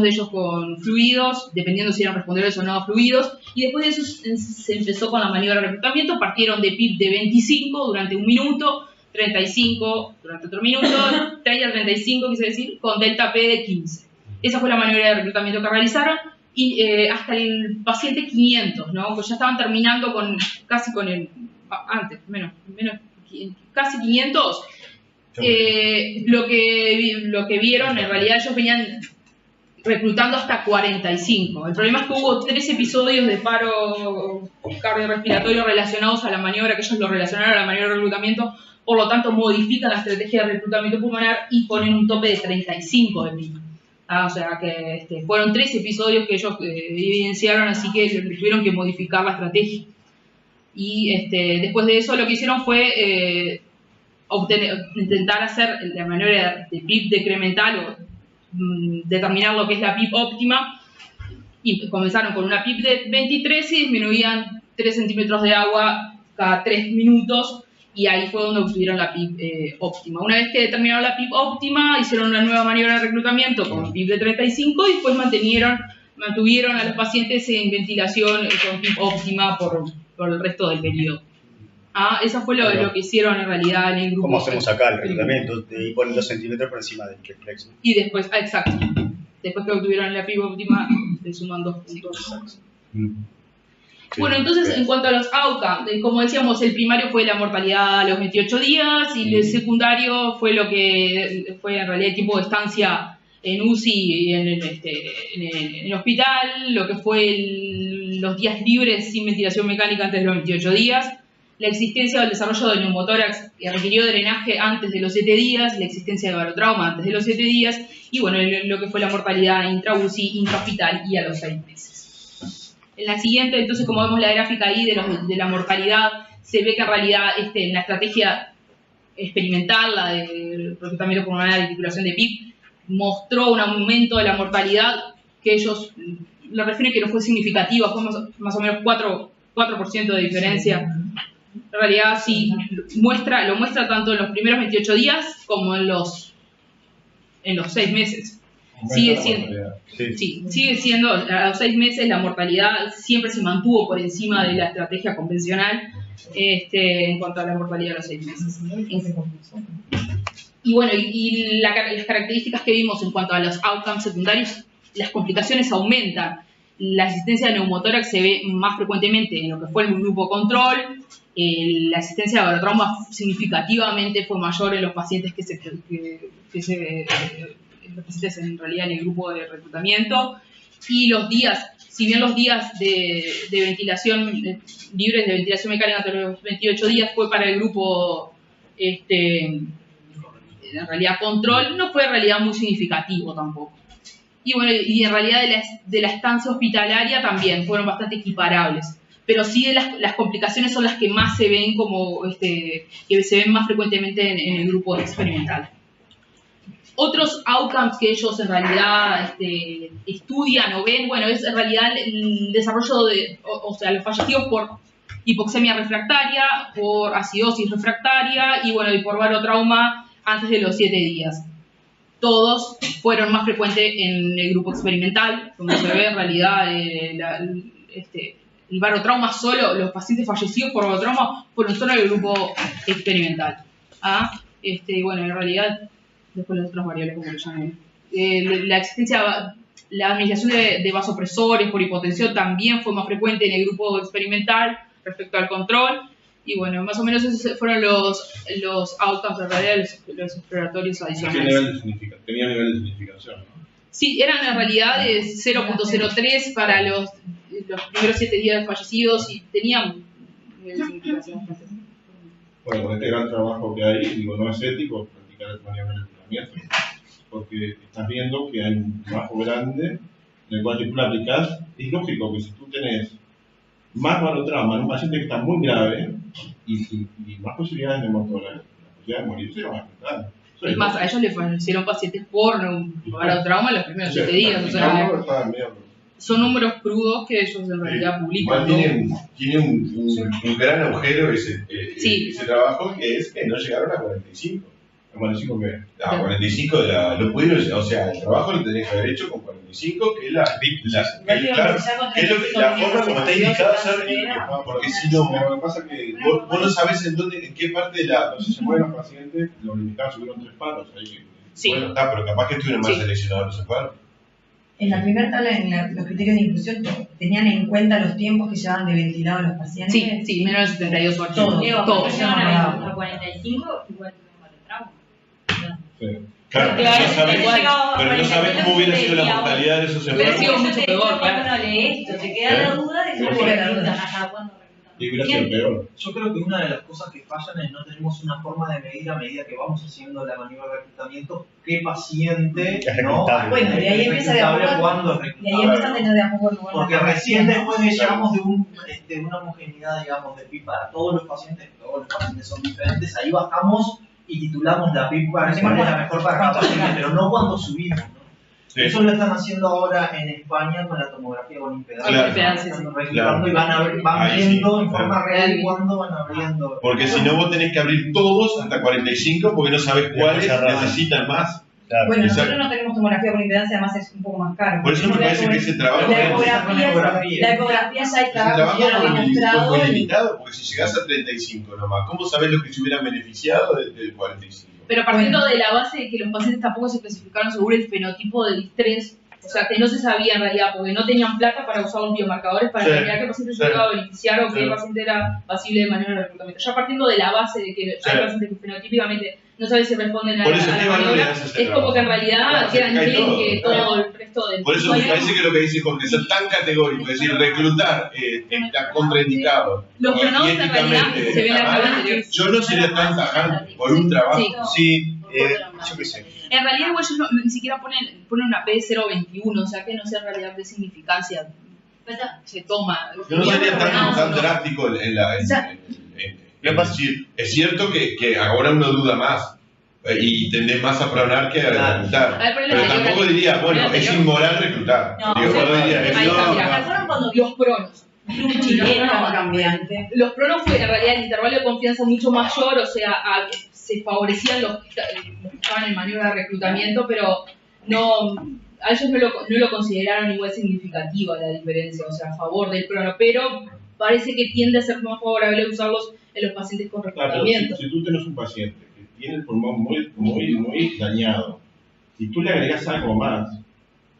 de ellos con fluidos, dependiendo si eran respondedores o no a fluidos, y después de eso se empezó con la maniobra de reclutamiento. Partieron de PIP de 25 durante 1 minuto, 35 durante otro minuto, 30 35, quise decir, con delta P de 15. Esa fue la maniobra de reclutamiento que realizaron, y hasta el paciente 500, ¿no? Pues ya estaban terminando casi con el... antes, casi 500. Lo que vieron, en realidad ellos venían reclutando hasta 45. El problema es que hubo 3 episodios de paro cardiorrespiratorio relacionados a la maniobra, que ellos lo relacionaron a la maniobra de reclutamiento, por lo tanto modifican la estrategia de reclutamiento pulmonar y ponen un tope de 35 de PIP. O sea que fueron 3 episodios que ellos evidenciaron, así que tuvieron que modificar la estrategia. Y después de eso lo que hicieron fue intentar hacer la maniobra de PIP decremental o determinar lo que es la PIP óptima, y comenzaron con una PIP de 23 y disminuían 3 centímetros de agua cada 3 minutos, y ahí fue donde obtuvieron la PIP óptima. Una vez que determinaron la PIP óptima, hicieron una nueva maniobra de reclutamiento con PIP de 35 y después mantuvieron a los pacientes en ventilación con PIP óptima por el resto del periodo. Eso fue lo que hicieron en realidad en el grupo. ¿Cómo hacemos acá el reclutamiento? Y ponen 2 centímetros por encima del reflex. Y después, exacto. Después que obtuvieron la PIP óptima, le suman 2 puntos. Sí, bueno, entonces en cuanto a los outcomes, como decíamos, el primario fue la mortalidad a los 28 días y el secundario fue lo que fue en realidad el tiempo de estancia en UCI y en el hospital, lo que fue los días libres sin ventilación mecánica antes de los 28 días, la existencia del desarrollo del neumotórax que requirió drenaje antes de los 7 días, la existencia de barotrauma antes de los 7 días y bueno, lo que fue la mortalidad intra-UCI, intrahospital y a los 6 meses. En la siguiente, entonces, como vemos la gráfica ahí de la mortalidad, se ve que en realidad en la estrategia experimental, la de reclutamiento pulmonar y titulación de PIP, mostró un aumento de la mortalidad que ellos lo refieren que no fue significativa, fue más o menos 4% de diferencia. En realidad sí, lo muestra tanto en los primeros 28 días como en los 6 meses. Sigue siendo, a los 6 meses la mortalidad siempre se mantuvo por encima de la estrategia convencional en cuanto a la mortalidad a los 6 meses. Y bueno, las características que vimos en cuanto a los outcomes secundarios, las complicaciones aumentan. La asistencia de neumotórax se ve más frecuentemente en lo que fue el grupo control. La asistencia de barotrauma significativamente fue mayor en los pacientes los pacientes en realidad en el grupo de reclutamiento. Y los días, si bien los días de ventilación libres de ventilación mecánica hasta los 28 días fue para el grupo en realidad control, no fue en realidad muy significativo tampoco. Y bueno, y en realidad de la estancia hospitalaria también fueron bastante equiparables. Pero sí las complicaciones son las que más se ven que se ven más frecuentemente en el grupo experimental. Otros outcomes que ellos en realidad estudian o ven, bueno, es en realidad el desarrollo o sea, los fallecidos por hipoxemia refractaria, por acidosis refractaria y bueno, y por barotrauma antes de los 7 días. Todos fueron más frecuentes en el grupo experimental, como se ve en realidad el barotrauma solo, los pacientes fallecidos por barotrauma fueron solo en el grupo experimental. Y bueno, en realidad después las otras variables como lo llamen. La administración de vasopresores por hipotensión también fue más frecuente en el grupo experimental respecto al control. Y bueno, más o menos esos fueron los outcomes en realidad, los exploratorios adicionales. Tenía nivel de significación, ¿no? Sí, eran en realidad de 0.03 para los primeros 7 días fallecidos y tenían nivel de significación. Bueno, con este gran trabajo que hay, digo, no es ético practicar el manejo del reclutamiento. porque estás viendo que hay un trabajo grande en el cual si tú lo aplicás, es lógico que si tú tenés más barotrauma en un paciente que está muy grave y más posibilidades de motor, la posibilidad de morir se va a afectar. Es más, a ellos le fallecieron pacientes por barotrauma en los primeros 7 días. O sea, son números crudos que ellos en realidad publican. Igual tiene un gran agujero ese trabajo, que es que no llegaron a 45. ¿A 45 qué? A 45 lo pudieron, o sea, el trabajo lo tenías que haber hecho con 45, que es la forma como está indicado hacer, porque si no, lo que pasa es que vos no sabés en qué parte de la... si se mueven los pacientes, los limitados subieron 3 paros. Ahí, Sí. Bueno, está, pero capaz que estuvieron más seleccionados los paros. En la primera tabla, en los criterios de inclusión, tenían en cuenta los tiempos que llevaban de ventilado los pacientes. Sí, menos de 72 horas. Todo. Todo. A 45, igual que trauma. sí. Claro, pero no sabés cómo hubiera sido la mortalidad de esos Hubiera sido enfermos. mucho peor, Cuando uno lee esto, te queda la duda de cómo reclutan acá, cuándo reclutan. Y hubiera sido peor. Yo creo que una de las cosas que fallan es no tenemos una forma de medir a medida que vamos haciendo la maniobra de reclutamiento qué paciente Es no reclutable. Bueno, de ahí empieza de a poco. cuándo es Y ahí empiezan a tener de a poco lugar. porque recién después de llegamos de una homogeneidad, digamos, de PIB para todos los pacientes son diferentes, ahí bajamos y titulamos la PIB para que es la mejor para cada paciente, pero no cuando subimos, ¿no? Sí. Eso lo están haciendo ahora en España con la tomografía con impedancia. Claro. Están reclutando y van Ahí viendo sí. en forma real cuándo van abriendo. Porque si no, vos tenés que abrir todos hasta 45 porque no sabés cuáles necesitan más. Claro. Bueno, Exacto. nosotros no tenemos tomografía por impedancia, además es un poco más caro. Por eso me parece que ese trabajo La ecografía ya está fue demostrado. muy limitado, porque si llegás a 35 nomás, ¿cómo sabés los que se hubieran beneficiado del 45? Pero partiendo de la base de que los pacientes tampoco se especificaron según el fenotipo del estrés, o sea, que no se sabía en realidad, porque no tenían plata para usar los biomarcadores para determinar qué paciente se iba a beneficiar o qué paciente era pasible de maniobra de reclutamiento. Ya partiendo de la base de que hay pacientes que fenotípicamente no saben si responden a Por eso, la ¿qué valor le maniobra, das a ese es como que en realidad trabajo? quedan Cae bien todo, que claro. todo el resto del... Por eso me parece que lo que dice Jorge es tan categórico, es decir, reclutar está contraindicado. Los pronombres en realidad éticamente se ven está acá mal. anterior. Yo no sería tan tajante por un trabajo. Sí. Sí, yo qué sé. En realidad igual ellos ni siquiera ponen una P021, o sea que no sea en realidad de significancia, se toma. Yo no sería tan No. drástico en la... Lo que pasa- Es decir, es cierto que ahora uno duda más y tendés más a pronar que a reclutar. A ver, ponele Pero la tampoco anterior. diría, bueno, Ponele la es anterior. inmoral reclutar. No, Digo, o sea, uno diría, ahí no, está, mira. no. ¿Recuerdan cuando Los pronos. un chileno Como cambiante. Los pronos fue en realidad el intervalo de confianza mucho mayor, o sea, se favorecían los que estaban en maniobra de reclutamiento, pero no, a ellos no lo consideraron igual significativa la diferencia, o sea, a favor del prono, pero parece que tiende a ser más favorable usarlos en los pacientes con Claro, pero reclutamiento. si tú tienes un paciente que tiene el pulmón muy dañado, y tú le agregas algo más,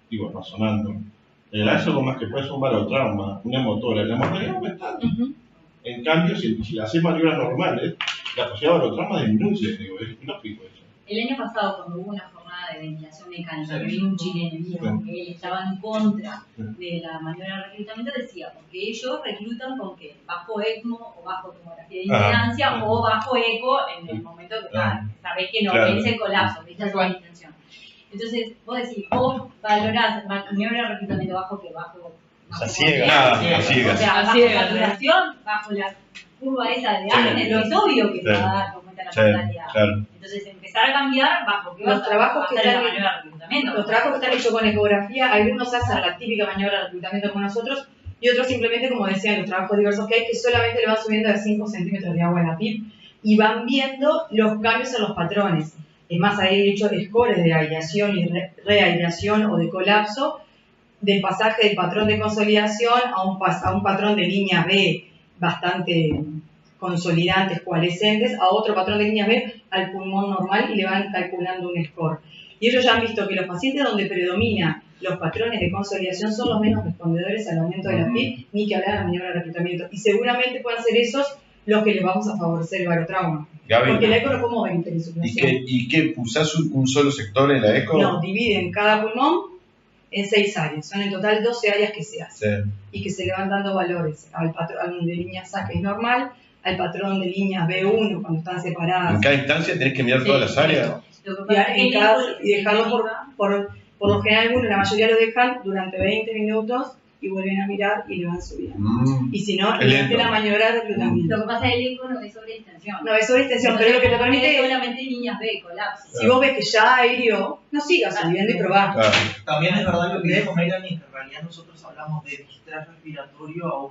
digo, razonando, le agregas algo más que puede ser un barotrauma, una motora, la mortalidad va a aumentar. Ujú. En cambio, si haces maniobras normales, la posibilidad de barotrauma disminuye, digo, es lógico eso. El año pasado, cuando hubo una jornada de ventilación mecánica, que vino un chileno y dijo que él estaba en contra de la maniobra de reclutamiento, decía, porque ellos reclutan con que bajo ECMO o bajo tomografía de impedancia o bajo eco en el momento que sabés que no vence el colapso, viste esa intención. Entonces, vos decís, vos valorás maniobra de reclutamiento bajo que bajo. A ciegas. A ciegas. O sea, A bajo ciegas. saturación, bajo la curva esa de Agnes, es obvio que te va a dar cuenta la mortalidad. Claro. Entonces, empezar a cambiar bajo que Los vas trabajos a que hacer la están- maniobra de reclutamiento. Los trabajos que están hechos con ecografía, algunos hacen la típica maniobra de reclutamiento con nosotros y otros simplemente, como decían, los trabajos diversos que hay, que solamente le van subiendo de 5 centímetros de agua en la PIP y van viendo los cambios en los patrones. Es más, hay hecho scores de aireación y reaireación o de colapso, del pasaje del patrón de consolidación a un patrón de línea B bastante consolidantes, coalescentes, a otro patrón de línea B al pulmón normal y le van calculando un score. Y ellos ya han visto que los pacientes donde predomina los patrones de consolidación son los menos respondedores al aumento de la PIB, ni que hablar de maniobra de reclutamiento. Y seguramente puedan ser esos los que les vamos a favorecer el barotrauma. Gaby, Porque la eco no como 20 en su ¿y qué? ¿Usás un solo sector en la eco? No, dividen cada pulmón en 6 áreas. Son en total 12 áreas que se hacen. Sí. Y que se le van dando valores al patrón de línea SA, que es normal, al patrón de líneas B1 cuando están separadas. En cada instancia tenés que mirar todas las áreas. Y dejarlo por lo general, la mayoría lo dejan durante 20 minutos y vuelven a mirar y le van subiendo. Y si no, durante la maniobra de reclutamiento. Lo que pasa es que el eco no es sobre extensión. No es sobre extensión, pero lo que te permite es solamente líneas B, colapso. Si vos ves que ya aéreo, no sigas subiendo y probás. Claro. También es verdad lo que dijo Melanie, que en realidad nosotros hablamos de distrés respiratorio a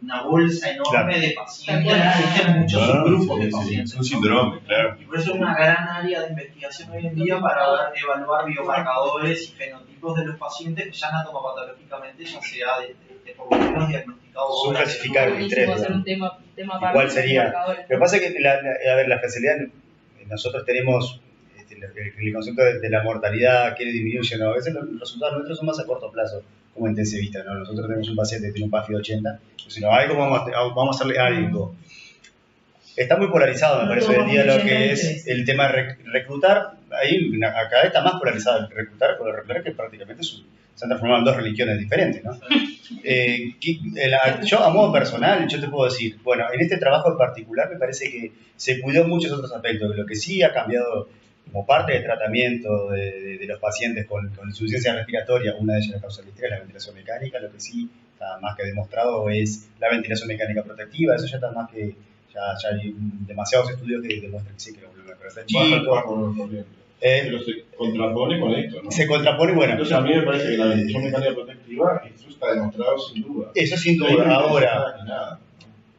una bolsa enorme de pacientes, existen muchos subgrupos de pacientes. Es un síndrome, claro. Y por eso es una gran área de investigación hoy en día para evaluar biomarcadores y fenotipos de los pacientes que ya anatomopatológicamente ya sea por lo menos diagnosticado. Son clasificables, Buenísimo hacer un tema para ¿Cuál sería? marcadores. Lo que pasa es que la especialidad, nosotros tenemos el concepto de la mortalidad, que disminuye, ¿no? A veces los resultados nuestros son más a corto plazo, como intensivista, ¿no? Nosotros tenemos un paciente que tiene un PAFI de 80, si no, algo vamos a hacerle algo. Está muy polarizado, me parece, hoy en día lo que es el tema de reclutar. Ahí, acá está más polarizado el reclutar, porque reclutar que prácticamente se han transformado en dos religiones diferentes, ¿no? Yo, a modo personal, yo te puedo decir, bueno, en este trabajo en particular me parece que se cuidó muchos otros aspectos, lo que sí ha cambiado como parte del tratamiento de los pacientes con insuficiencia respiratoria, una de ellas la causa del estrés, la ventilación mecánica, lo que sí está más que demostrado es la ventilación mecánica protectiva, eso ya está más que, ya hay demasiados estudios que demuestran que sí, que pero está chico. Pero se contrapone con esto, ¿no? Se contrapone, bueno. Entonces a mí me parece que la ventilación mecánica protectiva, eso está demostrado sin duda. Eso sin duda. Ahora,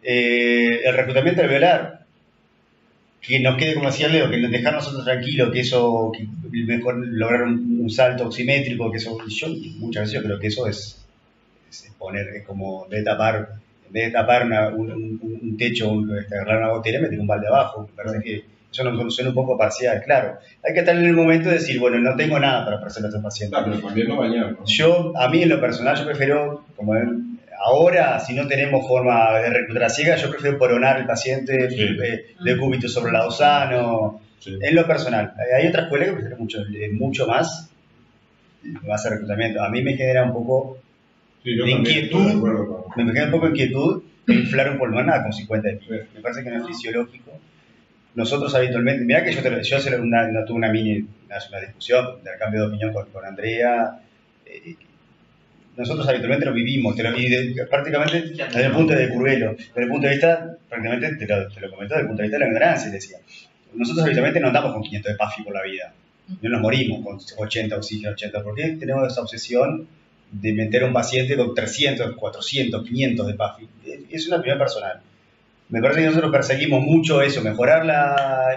el reclutamiento alveolar, que nos quede como decía Leo, que dejar nosotros tranquilos, que eso, que mejor lograr un salto oximétrico, que eso, yo muchas veces yo creo que eso es poner, es como en vez de tapar un techo, agarrar una botella, meter un balde abajo. Me parece que eso nos suena un poco parcial, claro. Hay que estar en el momento de decir, bueno, no tengo nada para ofrecerle a este paciente. Pero también no bañar, ¿no? A mí en lo personal, yo prefiero, como ahora, si no tenemos forma de reclutar a ciega, yo prefiero poronar al paciente, de cúbito sobre el lausano, en lo personal. Hay otra escuela que prefiere mucho más el reclutamiento. A mí me genera un poco de inquietud, me genera un poco de inquietud inflar un pulmón con 50 de pico. Me parece que no es fisiológico. Nosotros habitualmente, mirá que yo tuve una discusión, de cambio de opinión con Andrea. Nosotros habitualmente lo vivimos, prácticamente desde el punto de Curvelo, desde el punto de vista, prácticamente te lo comentó, desde el punto de vista de la ignorancia, decía. Nosotros habitualmente no andamos con 500 de PAFI por la vida, no nos morimos con 80 oxígeno, 80, ¿por qué tenemos esa obsesión de meter a un paciente con 300, 400, 500 de PAFI? Es una opinión personal. Me parece que nosotros perseguimos mucho eso, mejorar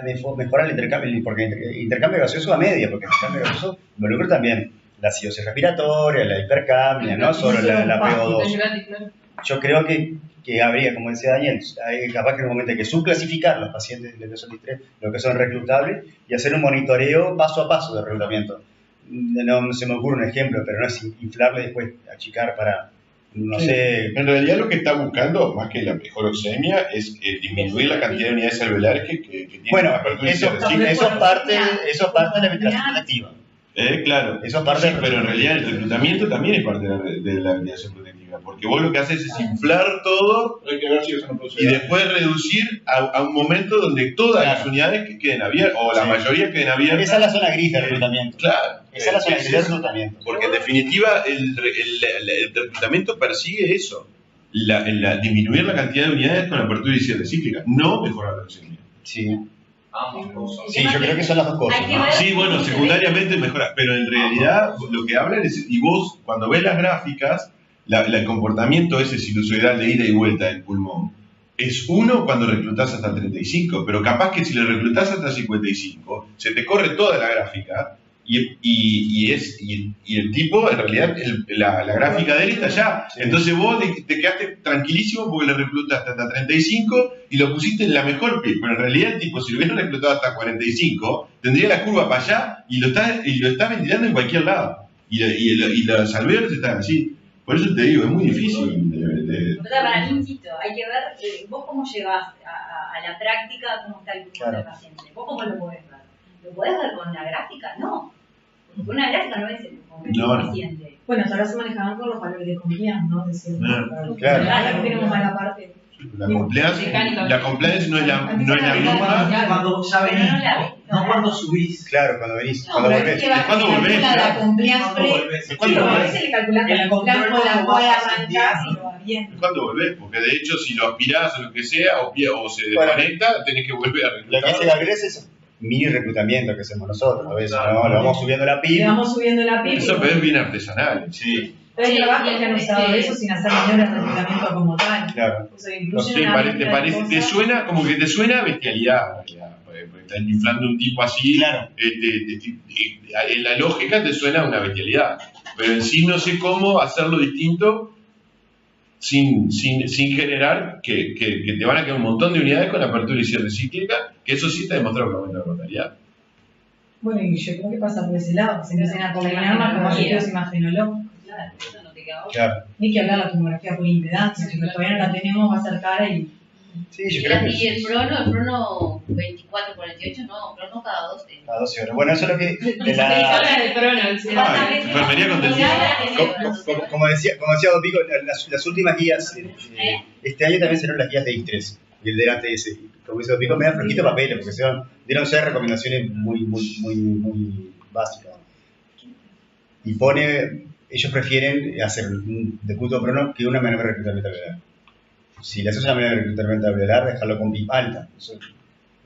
el intercambio, porque intercambio gaseoso a media, porque el intercambio gaseoso involucra también la acidosis respiratoria, la hipercapnia, no solo la PO2. Yo creo que habría, como decía Daniel, capaz que en un momento hay que subclasificar los pacientes de lesiones de estrés, lo que son reclutables, y hacer un monitoreo paso a paso de reclutamiento. No se me ocurre un ejemplo, pero no es inflarle y después achicar para... No sé. En realidad lo que está buscando, más que la mejor oxemia, es disminuir la cantidad de unidades alveolares que tiene. Bueno, eso es parte de la ventilación protectiva. Claro, eso es parte pero en realidad el reclutamiento también es parte de la ventilación protectiva, porque vos lo que haces es inflar todo y después reducir a un momento donde todas las unidades que queden abiertas, o la mayoría queden abiertas. Esa es la zona gris del reclutamiento. Claro. Esa es la zona gris del reclutamiento. Porque en definitiva el reclutamiento persigue eso, disminuir la cantidad de unidades con apertura y cierre cíclica, no mejorar la oxígeno. Sí. Sí, yo creo que son las dos cosas, ¿no? Sí, bueno, secundariamente mejora, pero en realidad lo que hablan es, y vos cuando ves las gráficas, el comportamiento ese sinusoidal de ida y vuelta del pulmón es uno cuando reclutás hasta 35, pero capaz que si le reclutás hasta 55, se te corre toda la gráfica y el tipo, en realidad, la gráfica de él está allá. Sí. Entonces vos te quedaste tranquilísimo porque le reclutaste hasta 35 y lo pusiste en la mejor pie. Pero en realidad el tipo, si lo hubiera reclutado hasta 45, tendría la curva para allá y lo está ventilando en cualquier lado. Y los alveolos están así. Por eso te digo, es muy difícil. Para mí, insisto, hay que ver vos cómo llevas a la práctica cómo está el pulmón del paciente. ¿Vos cómo lo podés ver? ¿Lo podés ver con la gráfica? No. Porque una gráfica no es el paciente. Bueno, ahora se manejaban con los valores de confianza, ¿no? Claro. Ahora tenemos mala parte. La compliance no es la misma. Cuando ya venís, no cuando subís. Claro, cuando venís, No, cuando pero volvés. es que va- ¿Cuándo volvés? La compliance ¿Cuándo pre- volvés? sí, ¿Cuándo pero a volvés? veces le calculás El la control compliance con la lo cual vas arrancás y sintiendo. lo vas bien. ¿Cuándo volvés? Porque de hecho, si lo aspirás o lo que sea, o se Bueno. desconecta, tenés que volver a Lo que reclutar. hace Gabriel es mini reclutamiento que hacemos nosotros. A veces, Claro. ¿no? Lo vamos subiendo la Le PIB. vamos subiendo la PIB. Eso pero es bien artesanal. Sí, Pero hay Sí, trabajos sí, que han usado sí. eso sin hacer maniobras de reclutamiento como tal. claro. O sea, No incluyen sé, una te mezcla de parece, te cosas. suena como que te suena a bestialidad, en realidad, porque estás inflando un tipo así, Claro. En la lógica te suena a una bestialidad, pero en sí no sé cómo hacerlo distinto sin generar que te van a quedar un montón de unidades con apertura y cierre cíclica, que eso sí está demostrado que aumenta la mortalidad. Bueno, y yo creo que pasa por ese lado. Se empiezan a combinar más con estudios imagenológicos. Claro, eso no te queda otra. Claro. Ni que hablar de la tomografía por impedancia, que todavía no la tenemos, va a ser cara y. Sí, yo creo que Y el prono 24-48, no, prono cada 12. a 12 horas. Bueno, eso es lo que. de Se la- habla de prono, sí. Ah, enfermería contentiva. como decía Don Pico, las últimas guías, este año también salieron las guías de I3 y el del ATS. Como dice Don Pico, me da flojito papeles porque dieron 6 recomendaciones muy básicas. Y ellos prefieren hacer un decúbito prono que una maniobra de reclutamiento alveolar. Si le haces una maniobra de reclutamiento alveolar, dejarlo con PIB alta. Eso,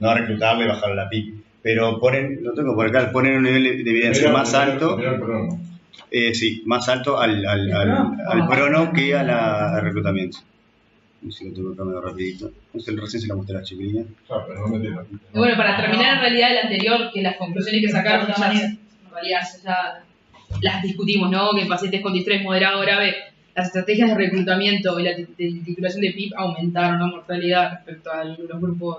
no a reclutarlo y bajarlo a la PIB. Pero lo tengo por acá, ponen un nivel de evidencia más alto. Sí, más alto al prono que al reclutamiento. No sé si lo tengo acá medio rapidito. No sé, recién se lo mostré a la chiquilina. Y bueno, para terminar en realidad el anterior, que las conclusiones que sacaron ya, en realidad ya las discutimos, ¿no? Que en pacientes con distrés moderado o grave, las estrategias de reclutamiento y la titulación de PIP aumentaron la mortalidad respecto a los grupos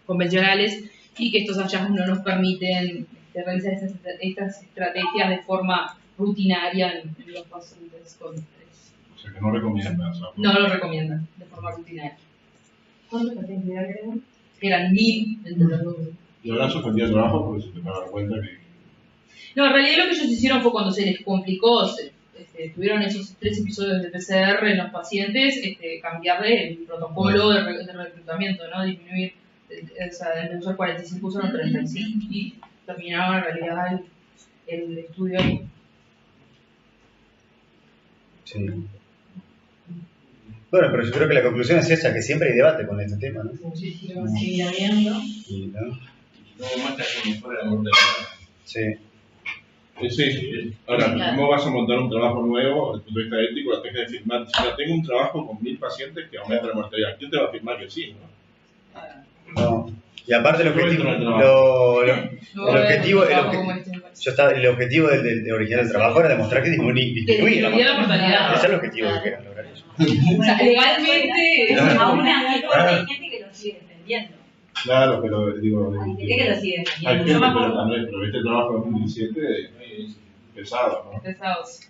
convencionales y que estos hallazgos no nos permiten realizar estas estrategias de forma rutinaria en los pacientes con distrés. O sea que no recomiendas. No lo recomiendan de forma rutinaria. ¿Cuántos pacientes eran? Eran 1000 entre los dos. Y ahora suspendido el trabajo porque se te va a dar cuenta que. No, en realidad lo que ellos hicieron fue cuando se les complicó, tuvieron esos 3 episodios de PCR en los pacientes, cambiarle el protocolo de reclutamiento, ¿no? Disminuir, o sea, en usar 45 usaron 35 y terminaron en realidad el estudio ahí. Sí. Bueno, pero yo creo que la conclusión es esa, que siempre hay debate con este tema, ¿no? Sí, lo vamos a seguir viendo. Y, ¿no? No muestra que mejora la mortalidad. Sí. Sí. Ahora, ¿cómo vas a montar un trabajo nuevo desde el punto de vista ético? La tenés que firmar. Si ya tengo un trabajo con 1000 pacientes que aumenta la mortalidad, ¿quién te va a firmar que sí? ¿No? No. Y aparte el objetivo, el objetivo del original del trabajo era demostrar que disminuye la mortalidad. Ese es el objetivo que querían lograr ellos. O sea, legalmente... Aún así, hay gente que lo sigue defendiendo. Claro, pero digo. Hay gente que lo sigue Hay defendiendo. gente, Yo me pero acuerdo. también, pero este trabajo de 2017 es pesado, ¿no? Pesados.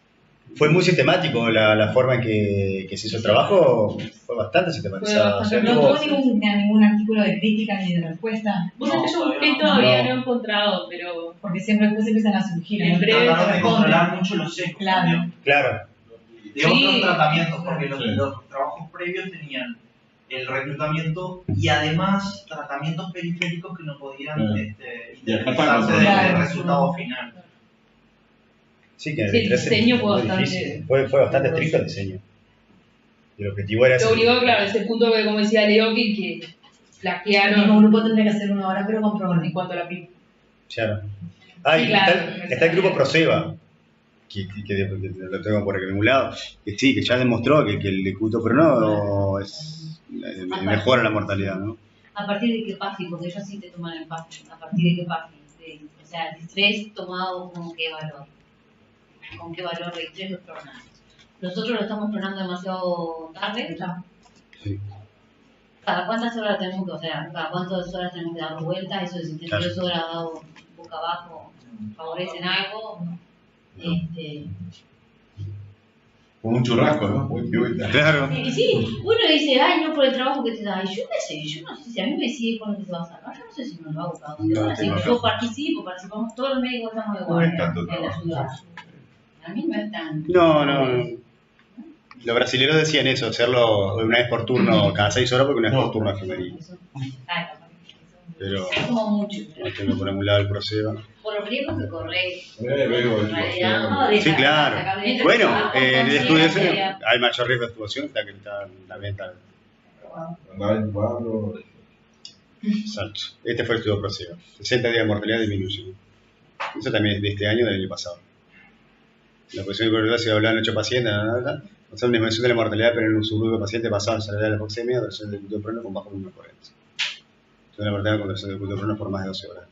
Fue muy sistemático la forma en que se hizo el trabajo, fue bastante sistematizado. Fue bastante. No tuvo ningún artículo de crítica ni de respuesta. Vos sabés que yo busqué todavía no he encontrado, pero... Porque siempre después empiezan a surgir. En breve Trataron de responden. controlar mucho los secos. Claro. Claro. De otros Sí. tratamientos, porque los Sí. trabajos previos tenían el reclutamiento y además tratamientos periféricos que no podían Y acá está independizarse del controlado. resultado final. Sí, que en Sí, el el 13 diseño fue muy bastante- difícil. Fue bastante estricto el diseño. Y el objetivo era Lo único, claro, ese punto que, como decía Leo, que El mismo flaquearon grupo tendría que hacer una hora, pero con en prones. cuanto a la PIP. Claro. Ah, y Sí, claro. está el grupo Proceva, que lo tengo por algún lado, que sí, que ya demostró que el decúbito prono mejora la mortalidad, ¿no? ¿A partir de qué PAFI? Porque ellos sí te toman el PAFI. ¿A partir de qué PAFI? O sea, el estrés tomado con qué valor. ¿Con qué valor de estrés lo clonamos? Nosotros lo estamos clonando demasiado tarde. Sí. ¿Cada cuántas horas tenemos que, o sea, cada cuántas horas tenemos que dar vueltas? Eso de 72 Claro. horas dado boca abajo, ¿favorecen algo? Como un churrasco, ¿no? Claro. Y sí, uno dice, ay, no por el trabajo que te da. Y yo qué sé, yo no sé si a mí me sigue con lo que se va a sacar. Yo no sé si me lo hago cada 2 horas. Así que yo participamos, todos los médicos estamos igual No es tanto en la trabajo. ciudad. A mí no es tan. No. Los brasileños decían eso, hacerlo una vez por turno, cada 6 horas, porque una vez por turno es femenino. Pero Es como mucho. no tengo por algún lado el proceo. Por los riesgos que corres. Luego, En realidad, no, Sí, claro. Bueno, en el estudio ese sería. hay mayor riesgo de extubación, está que está en la venta. andaba incubando. Exacto. Este fue el estudio proceo. 60 días de mortalidad disminución. Eso también es de este año, del año pasado. La posición de probabilidad se hablaba en 8 pacientes, o sea, una disminución de la mortalidad, pero en un subgrupo de pacientes basado en salida de la hipoxemia, versión del culto de prono con bajo número 40. La mortalidad con versión del culto de prono por más de 12 horas.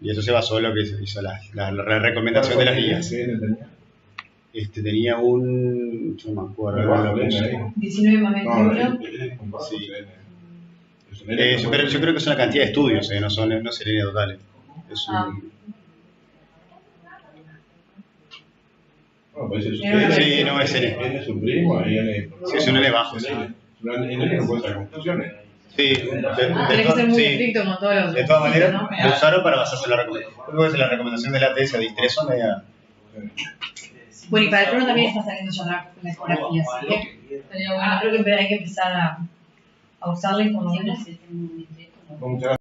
Y eso se basó en lo que hizo la recomendación de las guías. Tenía un... no me acuerdo. Bajo, lo puse. ahí. 19 más 21. Sí. Pero yo creo que es una cantidad de estudios, no es línea totales. Es un... No, pues es Sí, no, es N. N es su primo y N. Sí, es un N bajo. Sí, N no puede sacar conclusiones. Tenés que ser muy sí. estricto con todos los. De todas maneras, ¿no? lo usaron para basarse en la recomendación. Creo que la recomendación de la ATS a distreso media. Bueno, y para el crono también está saliendo ya la ecografía, así que creo que hay que empezar a usar la información. Siempre se tiene un Muchas